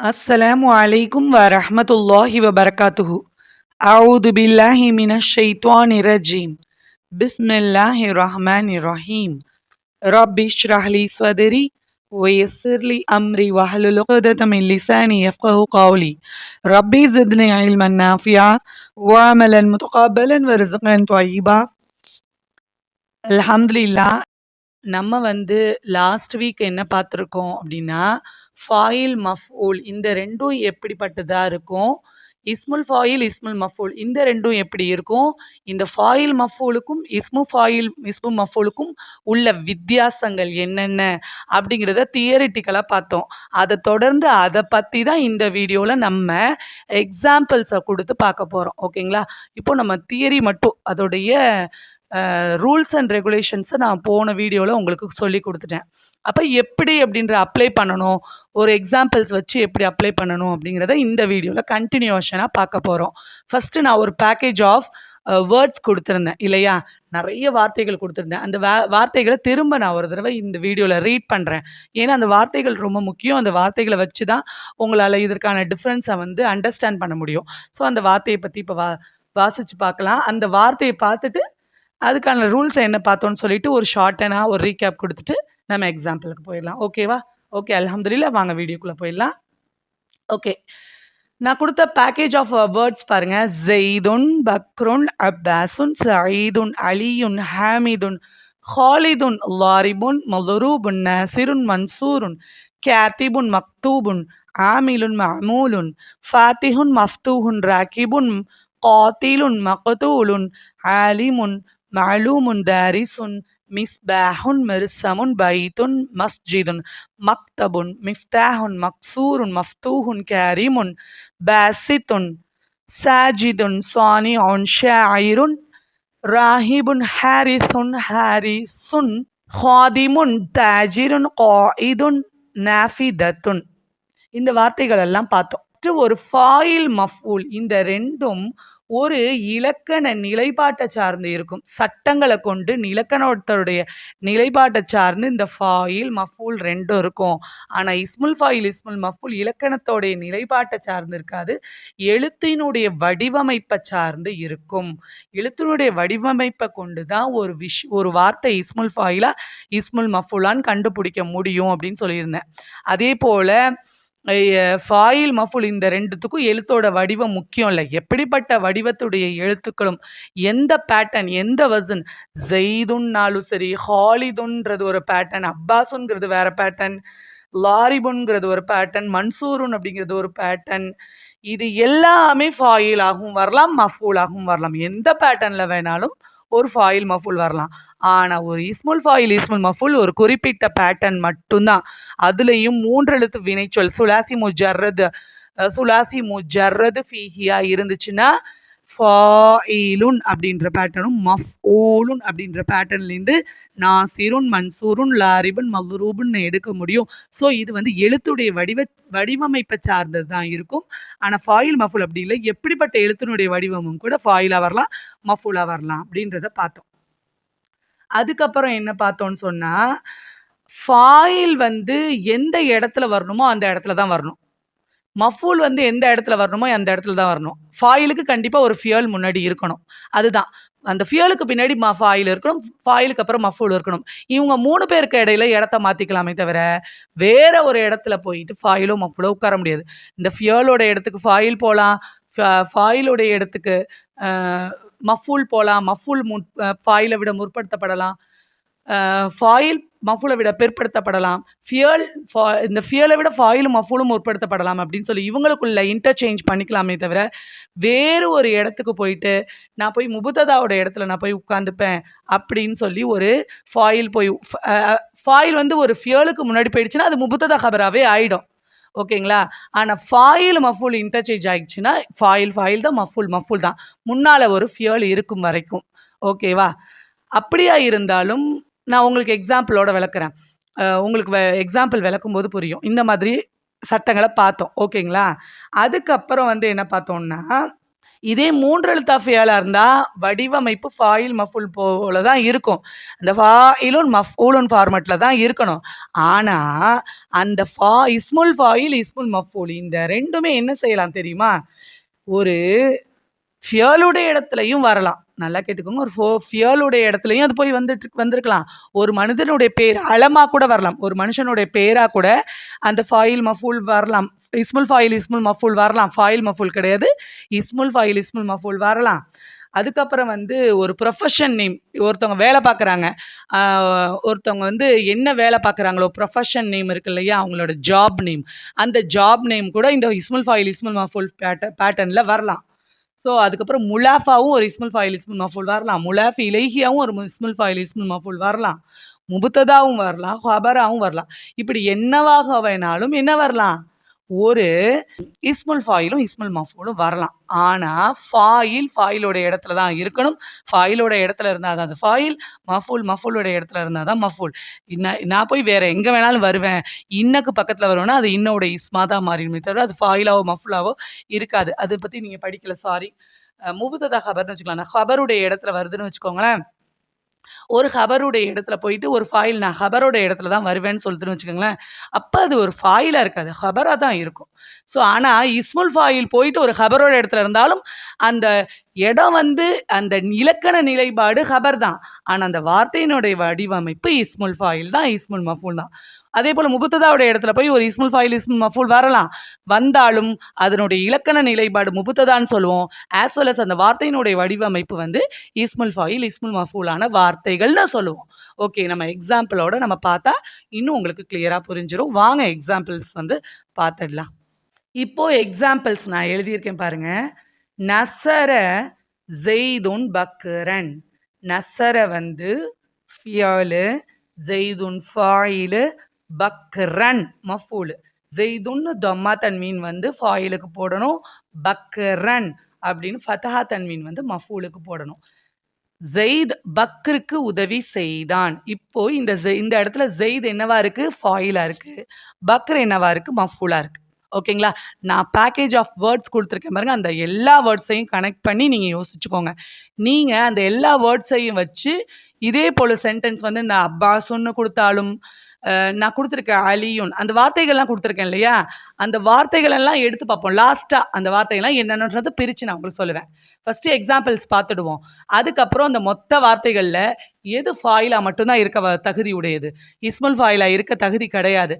अस्सलामु अलैकुम व रहमतुल्लाहि व बरकातुहु। अऊदु बिल्लाहि मिनश शैतानिर रजीम। बिस्मिल्लाहिर रहमानिर रहीम। रब्बि इश्रह ली सदरी व यस्सिर ली अमरी वहलुल उक़दतम मिन लिसानी यफ़क़हू क़ौली। रब्बि ज़िदनी इल्मन नाफ़िआ व अमलन मुतक़ब्बलन व रिज़्क़न त्वय्यिबा। அல்ஹம்துலில்லாஹ். நம்ம லாஸ்ட் வீக் என்ன பார்த்துருக்கோம் அப்படின்னா, ஃபாயில், மஃபூல் இந்த 2ம் எப்படிப்பட்டதா இருக்கும்? இஸ்முல் ஃபாயில், இஸ்முல் மஃபூல் இந்த 2ம் எப்படி இருக்கும்? இந்த ஃபாயில் மஃபூலுக்கும், இஸ்மு மஃபூலுக்கும் உள்ள வித்தியாசங்கள் என்னென்ன? அப்படிங்கிறத தியரிட்டிக்கலா பார்த்தோம். அத தொடர்ந்து அத பத்தி தான் இந்த வீடியோல நம்ம எக்ஸாம்பிள்ஸ குடுத்து பார்க்க போறோம். ஓகேங்களா? இப்போ நம்ம தியரி மட்டும் அதோடைய ரூல்ஸ் அண்ட் ரெகுலேஷன்ஸை நான் போன வீடியோவில் உங்களுக்கு சொல்லி கொடுத்துட்டேன். அப்போ எப்படி அப்படின்ற அப்ளை பண்ணணும், ஒரு எக்ஸாம்பிள்ஸ் வச்சு எப்படி அப்ளை பண்ணணும் அப்படிங்கிறத இந்த வீடியோவில் கண்டினியூஷனாக பார்க்க போகிறோம். ஃபஸ்ட்டு நான் ஒரு பேக்கேஜ் ஆஃப் வேர்ட்ஸ் கொடுத்துருந்தேன் இல்லையா? நிறைய வார்த்தைகள் கொடுத்துருந்தேன். அந்த வார்த்தைகளை திரும்ப நான் ஒரு தடவை இந்த வீடியோவில் ரீட் பண்ணுறேன். ஏன்னா அந்த வார்த்தைகள் ரொம்ப முக்கியம். அந்த வார்த்தைகளை வச்சு தான் உங்களால் இதற்கான டிஃப்ரென்ஸை அண்டர்ஸ்டாண்ட் பண்ண முடியும். ஸோ அந்த வார்த்தையை பற்றி இப்போ வாசித்து பார்க்கலாம். அந்த வார்த்தையை பார்த்துட்டு அதுக்கான ரூல்ஸை என்ன பார்த்தோன்னு சொல்லிட்டு ஒரு ஷார்ட்டனா ஒரு ரீகேப் கொடுத்துட்டு நம்ம எக்ஸாம்பிளுக்கு போயிடலாம். ஓகேவா? ஓகே, அல்ஹம்துலில்லாஹ். வாங்க வீடியோக்குள்ளே போயிடலாம். ஓகே, நான் கொடுத்த பேக்கேஜ் ஆஃப் வேர்ட்ஸ் பாருங்க. ஜெய்துன், பக்ருன், அப்பாசுன், சயீதுன், அலியுன், ஹாமிதுன், ஹாலிதுன், லாரிபுன், மதுரூபுன், நாசிருன், மன்சூருன், கேத்திபுன், மக்தூபுன், ஆமிலுன், மஅமூலுன், ஃபாத்திஹுன், மஃப்தூஹுன், ராக்கிபுன், காத்திலுன், மக்தூலுன், ஆலிமுன், معلوم دارس مصباح مرسم بيت مسجد مكتب مفتاح مكسور مفتوح كريم باسط ساجد صانع شاعر راهب حارث حارس خادم تاجر قائد نافذة. இந்த வார்த்தைகள் எல்லாம் பார்த்தோம். ஒரு ஃபாயில், மஃபூல் இந்த 2ம் ஒரு இலக்கண நிலைப்பாட்டை சார்ந்து இருக்கும். சட்டங்களை கொண்டு இலக்கணத்தோடைய நிலைப்பாட்டை சார்ந்து இந்த ஃபாயில், மஃபூல் 2ம் இருக்கும். ஆனால் இஸ்முல் ஃபாயில், இஸ்முல் மஃபூல் இலக்கணத்தோடைய நிலைப்பாட்டை சார்ந்து இருக்காது. எழுத்தினுடைய வடிவமைப்பை சார்ந்து இருக்கும். எழுத்தினுடைய வடிவமைப்பை கொண்டு தான் ஒரு வார்த்தை இஸ்முல் ஃபாயிலா, இஸ்முல் மஃபூலான்னு கண்டுபிடிக்க முடியும் அப்படின்னு சொல்லியிருந்தேன். அதே போல் ஃபாயில், மஃபூல் இந்த 2த்துக்கும் எழுத்தோட வடிவம் முக்கியம் இல்லை. எப்படிப்பட்ட வடிவத்துடைய எழுத்துக்களும் எந்த பேட்டர்ன், எந்த வசன், ஜெய்துன்னாலும் சரி, ஹாலிதுன்றது ஒரு பேட்டர்ன், அப்பாசுங்கிறது வேற பேட்டர்ன், லாரிபுன்கிறது ஒரு பேட்டர்ன், மன்சூருன் அப்படிங்கிறது ஒரு பேட்டர்ன். இது எல்லாமே ஃபாயில் ஆகவும் வரலாம், மஃபூல் ஆகவும் வரலாம். எந்த பேட்டர்னில் வேணாலும் ஒரு ஃபாயில், மஃபூல் வரலாம். ஆனால் ஒரு இஸ்முல் ஃபாயில், இஸ்முல் மஃபூல் ஒரு குறிப்பிட்ட பேட்டர்ன் மட்டும்தான். அதுலேயும் 3 எழுத்து வினைச்சொல் சுலாசி முஜர்ரது ஃபீஹியா இருந்துச்சுன்னா ஃபாயிலுன் அப்படின்ற பேட்டர்னும், மஃபூலுன் அப்படின்ற பேட்டர்ன்லேருந்து நாசிருன், மன்சூருன், லாரிபுன், மதுரூபுன்னு எடுக்க முடியும். ஸோ இது எழுத்துடைய வடிவமைப்பை சார்ந்தது தான் இருக்கும். ஆனால் ஃபாயில், மஃபூல் அப்படி இல்லை. எப்படிப்பட்ட எழுத்தினுடைய வடிவமும் கூட ஃபாயிலாக வரலாம், மஃபூலாக வரலாம் அப்படின்றத பார்த்தோம். அதுக்கப்புறம் என்ன பார்த்தோன்னு சொன்னால், ஃபாயில் எந்த இடத்துல வரணுமோ அந்த இடத்துல தான் வரணும். மஃபூல் எந்த இடத்துல வரணுமோ அந்த இடத்துல தான் வரணும். ஃபாயிலுக்கு கண்டிப்பாக ஒரு ஃபியல் முன்னாடி இருக்கணும். அதுதான் அந்த ஃபியலுக்கு பின்னாடி ஃபாயில் இருக்கணும், ஃபாயிலுக்கு அப்புறம் மஃபூல் இருக்கணும். இவங்க 3 பேருக்கு இடையில இடத்த மாற்றிக்கலாமே தவிர வேற ஒரு இடத்துல போயிட்டு ஃபாயிலோ மஃபூலோ உட்கார முடியாது. இந்த ஃபியலோட இடத்துக்கு ஃபாயில் போகலாம், ஃபாயிலோடைய இடத்துக்கு மஃபூல் போகலாம், மஃபூல் ஃபாயிலை விட முற்படுத்தப்படலாம், ஃபாயில் மஃபூலை விட பிற்படுத்தப்படலாம், இந்த ஃபியலை விட ஃபாயிலும் மஃபூலும் முற்படுத்தப்படலாம் அப்படின்னு சொல்லி இவங்களுக்குள்ள இன்டர்சேஞ்ச் பண்ணிக்கலாமே தவிர வேறு ஒரு இடத்துக்கு போயிட்டு நான் போய் முபுத்ததாவோட இடத்துல நான் போய் உட்காந்துப்பேன் அப்படின்னு சொல்லி ஒரு ஃபாயில் ஒரு ஃபியலுக்கு முன்னாடி போயிடுச்சுன்னா அது முபுத்ததா ஹபராகவே ஆகிடும். ஓகேங்களா? ஆனால் ஃபாயில், மஃபூல் இன்டர்சேஞ்ச் ஆகிடுச்சுன்னா ஃபாயில் தான், மஃபூல் தான். முன்னால் ஒரு ஃபியல் இருக்கும் வரைக்கும். ஓகேவா? அப்படியா இருந்தாலும் நான் உங்களுக்கு எக்ஸாம்பிளோட விளக்குறேன். உங்களுக்கு எக்ஸாம்பிள் விளக்கும் போது புரியும். இந்த மாதிரி சட்டங்களை பார்த்தோம். ஓகேங்களா? அதுக்கப்புறம் என்ன பார்த்தோம்னா, இதே 3 எழுத்தா ஃபியாலா இருந்தா, வடிவமைப்பு ஃபாயில், மஃபூல் போல தான் இருக்கும். அந்த ஃபாயிலுன், மஃபூலுன் ஃபார்மட்ல தான் இருக்கணும். ஆனா, அந்த இஸ்முல் ஃபாயில், இஸ்முல் மஃபூல் இந்த 2மே என்ன செய்யலாம் தெரியுமா? ஒரு ஃபியலுடைய இடத்துலயும் வரலாம். நல்லா கேட்டுக்கோங்க. ஒரு ஃபியலுடைய இடத்துலயும் அது போய் வந்திருக்கலாம். ஒரு மனிதனுடைய பேர் அலமா கூட வரலாம். ஒரு மனுஷனுடைய பேரா கூட அந்த ஃபாயில், மஃபூல் வரலாம். இஸ்முல் ஃபாயில், இஸ்முல் மஃபூல் வரலாம். ஃபாயில், மஃபூல் கிடையாது. இஸ்முல் ஃபாயில், இஸ்முல் மஃபூல் வரலாம். அதுக்கப்புறம் வந்து ஒரு ப்ரொஃபஷன் நேம். ஒருத்தவங்க வேலை பார்க்குறாங்க. அ ஒருத்தவங்க வந்து என்ன வேலை பார்க்குறாங்களோ, ப்ரொஃபஷன் நேம் இருக்கு இல்லையா? அவங்களோட ஜாப் நேம். அந்த ஜாப் நேம் கூட இந்த இஸ்முல் ஃபாயில், இஸ்முல் மஃபூல் பேட்டர்ன்ல வரலாம். ஸோ அதுக்கப்புறம் முலாஃபாவும் ஒரு இஸ்முல் ஃபாயில், இஸ்முல் மஃபூல் வரலாம். முலாஃப் இலைஹியாவும் ஒரு இஸ்முல் ஃபாயில், இஸ்முல் மஃபூல் வரலாம். முபுத்ததாவும் வரலாம். ஹபராவும் வரலாம். இப்படி என்னவாக வேணாலும் என்ன வரலாம்? ஒரு இஸ்முல் ஃபாயிலும், இஸ்முல் மஃபூலும் வரலாம். ஆனா, ஃபாயிலோட இடத்துல தான் இருக்கணும். ஃபாயிலோட இடத்துல இருந்தா தான் அது ஃபாயில். மஃபூலோட இடத்துல இருந்தா தான் மஃபூல். நான் போய் வேற எங்க வேணாலும் வருவேன். இன்னக்கு பக்கத்துல வருவேன்னா, அது இன்னோட இஸ்மா தான் மாறிடுமே தவிர, அது ஃபாயிலாவோ, மஃபூலாவோ இருக்காது. அத பத்தி நீங்க படிக்கல சாரி. முபுத்ததா ஹபர்ன்னு வச்சுக்கலாம். ஹபருடைய இடத்துல வருதுன்னு வச்சுக்கோங்களேன். ஒரு ஹபருடைய இடத்துல போயிட்டு ஒரு ஃபாயில் நான் ஹபரோட இடத்துல தான் வருவேன்னு சொல்லிட்டுன்னு வச்சுக்கோங்களேன். அப்ப அது ஒரு ஃபாயிலா இருக்காது. ஹபரா தான் இருக்கும். ஸோ ஆனா இஸ்முல் ஃபாயில் போயிட்டு ஒரு ஹபரோட இடத்துல இருந்தாலும், அந்த இடம் வந்து அந்த இலக்கண நிலைப்பாடு ஹபர் தான். ஆனா அந்த வார்த்தையினுடைய வடிவமைப்பு இஸ்முல் ஃபாயில் தான், இஸ்முல் மஃபூல் தான். அதேபோல முபத்ததாவுடைய இடத்துல போய் ஒரு இஸ்முல் ஃபாயில், இஸ்முல் மஃபூல் வரலாம். வந்தாலும் அதனுடைய இலக்கண நிலைப்பாடு முபத்ததான்னு சொல்லுவோம். ஆஸ் வெல் அஸ் அந்த வார்த்தையினுடைய வடிவமைப்பு வந்து இஸ்முல் ஃபாயில், இஸ்முல் மஃபூலான வார்த்தைகள்னு சொல்லுவோம். ஓகே. நம்ம எக்ஸாம்பிளோட நம்ம பார்த்தா இன்னும் உங்களுக்கு கிளியரா புரிஞ்சிரும். வாங்க எக்ஸாம்பிள்ஸ் வந்து பார்த்துடலாம். இப்போ எக்ஸாம்பிள்ஸ் நான் எழுதியிருக்கேன் பாருங்க. நஸர ஜெய்துன் பக்ரன். நஸர வந்து ஃபியலு, ஜெய்துன் ஃபாயிலு, பக்ரன் மஃபூலு. ஜெய்துன்னு தொம்மா தன்மீன் வந்து ஃபாயிலுக்கு போடணும். பக்ரன் அப்படின்னு ஃபதஹா தன்மீன் வந்து மஃபூலுக்கு போடணும். ஜெயித் பக்ருக்கு உதவி செய்தான். இப்போ இந்த இடத்துல ஜெயித் என்னவா இருக்கு? ஃபாயிலா இருக்கு. பக்ர் என்னவா இருக்கு? மஃபூலா இருக்கு. ஓகேங்களா? நான் பேக்கேஜ் ஆஃப் வேர்ட்ஸ் குடுத்துருக்கேன் பாருங்க. அந்த எல்லா வேர்ட்ஸையும் கனெக்ட் பண்ணி நீங்க யோசிச்சுக்கோங்க. நீங்க அந்த எல்லா வேர்ட்ஸையும் வச்சு இதே போல சென்டென்ஸ் வந்து இந்த அப்பாஸுன்னு குடுத்தாலும், நான் குடுத்துருக்கேன் அலியுன். அந்த வார்த்தைகள்லாம் குடுத்துருக்கேன் இல்லையா? அந்த வார்த்தைகள் எல்லாம் எடுத்து பார்ப்போம். லாஸ்ட்டா அந்த வார்த்தைகள்லாம் என்னென்னன்றத பிரிச்சு நான் உங்களுக்கு சொல்லுவேன். ஃபர்ஸ்ட்டு எக்ஸாம்பிள்ஸ் பார்த்துடுவோம். அதுக்கப்புறம் அந்த மொத்த வார்த்தைகள்ல எது ஃபாயிலா மட்டும் தான் இருக்க தகுதி உடையது. இஸ்முல் ஃபாயிலா இருக்க தகுதி கிடையாது.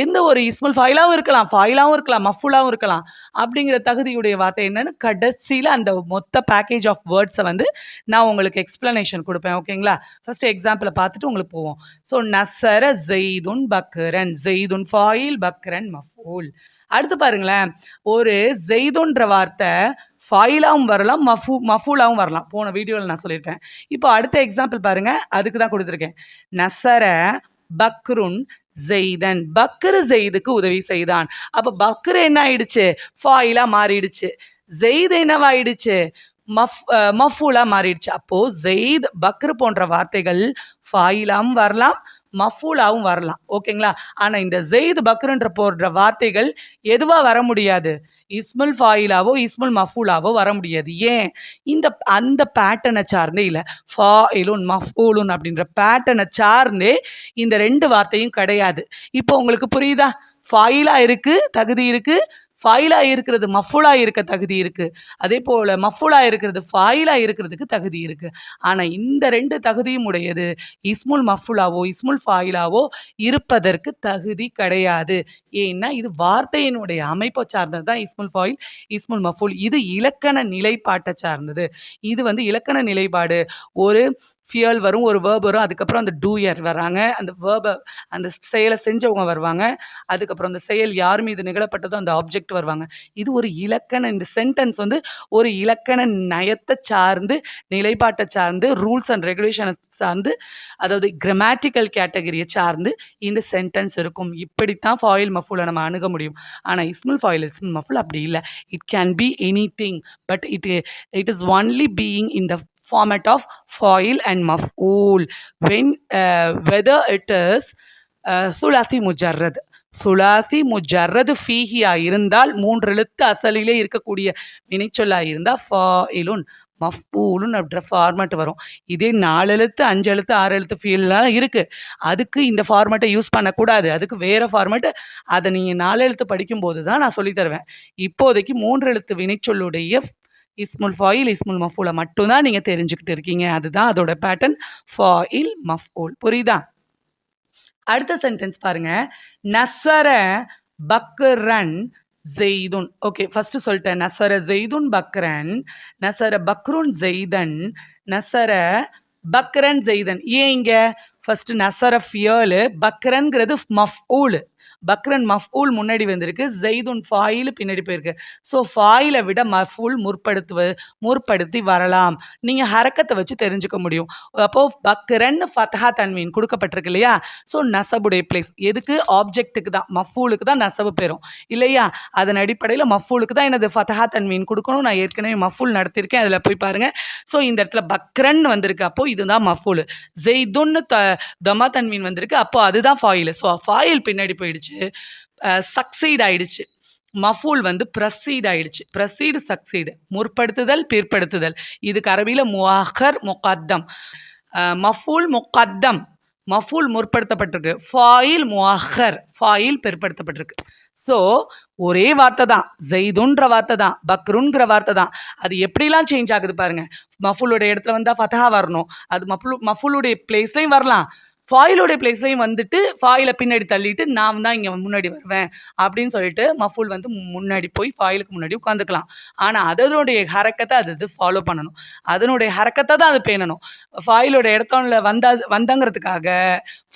எந்த ஒரு இஸ்முல் ஃபாயிலாவும் இருக்கலாம், ஃபாயிலாவும் இருக்கலாம், மஃபூலாவும் இருக்கலாம். அப்படிங்கிற தகுதியுடைய வார்த்தை என்னன்னு கடைசியில அந்த மொத்த பேக்கேஜ் ஆஃப் வேர்ட்ஸ வந்து நான் உங்களுக்கு எக்ஸ்ப்ளனேஷன் குடுப்பேன். ஓகேங்களா? ஃபர்ஸ்ட்டு எக்ஸாம்பிள பார்த்துட்டு உங்களுக்கு போவோம். ஸோ நஸர ஜெய்துன் பக்ரன். ஜெய்துன் ஃபாயில், பக்ரன் மஃபூல். அடுத்து பாருங்களேன். ஒரு ஜெய்துன்ற வார்த்தை ஃபாயிலாவும் வரலாம், மஃபூலாவும் வரலாம். போன வீடியோல நான் சொல்லியிருப்பேன். இப்போ அடுத்த எக்ஸாம்பிள் பாருங்க. அதுக்கு தான் குடுத்துருக்கேன். நஸர பக்ருன் ஜெய்தன். பக்ரு ஜெய்துக்கு உதவி செய்தான். அப்ப பக்ரு என்ன ஆயிடுச்சு? ஃபாயிலா மாறிடுச்சு. ஜெயித் என்னவாயிடுச்சு? மஃபூலா மாறிடுச்சு. அப்போ ஜெயித், பக்ரு போன்ற வார்த்தைகள் ஃபாயிலாவும் வரலாம், மஃபூலாவும் வரலாம். ஓகேங்களா? ஆனா இந்த ஜெயித், பக்ருன்ற போன்ற வார்த்தைகள் எதுவா வர முடியாது? இஸ்முல் ஃபாயிலாவோ, இஸ்முல் மஃபூலாவோ வர முடியாது. ஏன்? அந்த பேட்டர்னை சார்ந்தே இல்ல. ஃபாயிலுன், மஃபூலுன் அப்படின்ற பேட்டர்னை சார்ந்தே இந்த 2 வார்த்தையும் கிடையாது. இப்போ உங்களுக்கு புரியுதா? ஃபாயிலா இருக்கு, தகுதி இருக்கு. ஃபாயிலா இருக்கிறது மஃபூலா இருக்க தகுதி இருக்கு. அதேபோல மஃபூலா இருக்கிறது ஃபாயிலா இருக்கிறதுக்கு தகுதி இருக்கு. ஆனா இந்த 2 தகுதியும் உடையது இஸ்முல் மஃபூலாவோ, இஸ்முல் ஃபாயிலாவோ இருப்பதற்கு தகுதி கிடையாது. ஏன்னா இது வார்த்தையினுடைய அமைப்பை சார்ந்தது தான் இஸ்முல் ஃபாயில், இஸ்முல் மஃபூல். இது இலக்கண நிலைப்பாட்டை சார்ந்தது. இது வந்து இலக்கண நிலைப்பாடு. ஒரு ஃபியல் வரும், ஒரு வேர்ப் வரும். அதுக்கப்புறம் அந்த டூயர் வராங்க. அந்த அந்த செயலை செஞ்சவங்க வருவாங்க. அதுக்கப்புறம் அந்த செயல் யார் மீது நிகழப்பட்டதோ அந்த ஆப்ஜெக்ட் வருவாங்க. இது ஒரு இந்த சென்டென்ஸ் வந்து ஒரு இலக்கண நயத்தை சார்ந்து, நிலைப்பாட்டை சார்ந்து, ரூல்ஸ் அண்ட் ரெகுலேஷனை சார்ந்து, அதாவது கிராமட்டிக்கல் கேட்டகரியை சார்ந்து இந்த சென்டென்ஸ் இருக்கும். இப்படித்தான் ஃபாயில், மஃபூலை நம்ம அணுக முடியும். ஆனா இஸ்முல் ஃபாயில், இஸ்முல் மஃபூல் அப்படி இல்ல. It can be anything. But it is only being in the format of foil and maf'ool when whether it is thulathi mujarrad. சுலாசி முஜர்ரது ஃபீஹியா இருந்தால் 3 எழுத்து அசலிலே இருக்கக்கூடிய வினைச்சொல்லா இருந்தா ஃபாயிலுன் மஃபூலுன் அப்படின்ற ஃபார்மேட் வரும். இதே 4 எழுத்து 5 எழுத்து 6 எழுத்து ஃபீல்லாம் இருக்கு. அதுக்கு இந்த ஃபார்மேட்டை யூஸ் பண்ணக்கூடாது. அதுக்கு வேற ஃபார்மேட். அதை நீங்க 4 எழுத்து படிக்கும்போது தான் நான் சொல்லி தருவேன். இப்போதைக்கு 3 எழுத்து வினைச்சொல்லுடைய இஸ்முல் ஃபாயில் இஸ்முல் மஃபூலை மட்டும் தான் நீங்க தெரிஞ்சுக்கிட்டு இருக்கீங்க. அதுதான் அதோட பேட்டர்ன். ஃபாயில் மஃபூல். புரியுதா? அடுத்த சென்டென்ஸ் பாருங்க. நஸர பக்ரன் ஜெய்துன். ஓகே, ஃபர்ஸ்ட் சொல்லிட்டேன். நஸர ஜெய்துன் பக்ரன், நஸர பக்ருன் ஜெய்தன், நஸர பக்ரன் ஜெய்தன். ஏன் இங்க ஃபர்ஸ்ட் நஸர ஃபியல், பக்ரன்ங்கிறது மஃபூல். பக்ரன் மஃபூல் முன்னாடி வந்திருக்கு, ஜெய்துன் ஃபாயில் பின்னாடி போயிருக்கு. ஸோ ஃபாயிலை விட மஃபூல் முற்படுத்தி வரலாம். நீங்கள் ஹரக்கத்தை வச்சு தெரிஞ்சுக்க முடியும். அப்போது பக்ரன் ஃபத்ஹா தன்வீன் கொடுக்கப்பட்டிருக்கு இல்லையா? ஸோ நசபுடைய பிளேஸ் எதுக்கு? ஆப்ஜெக்ட்டுக்கு தான், மஃபூலுக்கு தான் நசபு பெறும் இல்லையா? அதன் அடிப்படையில் மஃபூலுக்கு தான் எனது ஃபத்ஹா தன்வீன் கொடுக்கணும். நான் ஏற்கனவே மஃபூல் நடத்தியிருக்கேன், அதில் போய் பாருங்கள். ஸோ இந்த இடத்துல பக்ரன் வந்திருக்கு, அப்போது இதுதான் மஃபூல். ஜெய்துன்னு தமா தன்வீன் வந்திருக்கு, அப்போ அதுதான் ஃபாயில். ஸோ ஃபாயில் பின்னாடி போயிடுச்சு, சக்சீட் ஆயிடுச்சு. மஃபூல் வந்து ப்ரசீட் ஆயிடுச்சு. ப்ரசீடு சக்சீடு, முற்படுத்துதல் பிற்படுத்துதல். இதுக்கு அரபியில் முஅக்கர் முகத்தம். மஃபூல் முகத்தம், மஃபூல் முற்படுத்தப்பட்டிருக்கு. ஃபாயில் முஅக்கர், ஃபாயில் பிற்படுத்தப்பட்டிருக்கு. ஸோ ஒரே வார்த்தை தான், ஜெய்துன்ற வார்த்தை தான், பக்ருங்கிற வார்த்தை தான். அது எப்படிலாம் சேஞ்ச் ஆகுது பாருங்க. மஃபூலுடைய இடத்துல வந்தால் ஃபத்ஹா வரணும், அது மஃபூலுடைய பிளேஸ்லையும் வரலாம். ஃபாயிலுடைய பிளேஸ்லையும் வந்துட்டு ஃபாயிலை பின்னாடி தள்ளிட்டு நான் தான் இங்கே முன்னாடி வருவேன் அப்படின்னு சொல்லிட்டு மஃபூல் வந்து முன்னாடி போய் ஃபாயிலுக்கு முன்னாடி உட்காந்துக்கலாம். ஆனால் அதனுடைய ஹரக்கத்தை அது ஃபாலோ பண்ணணும். அதனுடைய ஹரக்கத்தை தான் அது பேணணும். ஃபாயிலோட இடத்துல வந்தங்கிறதுக்காக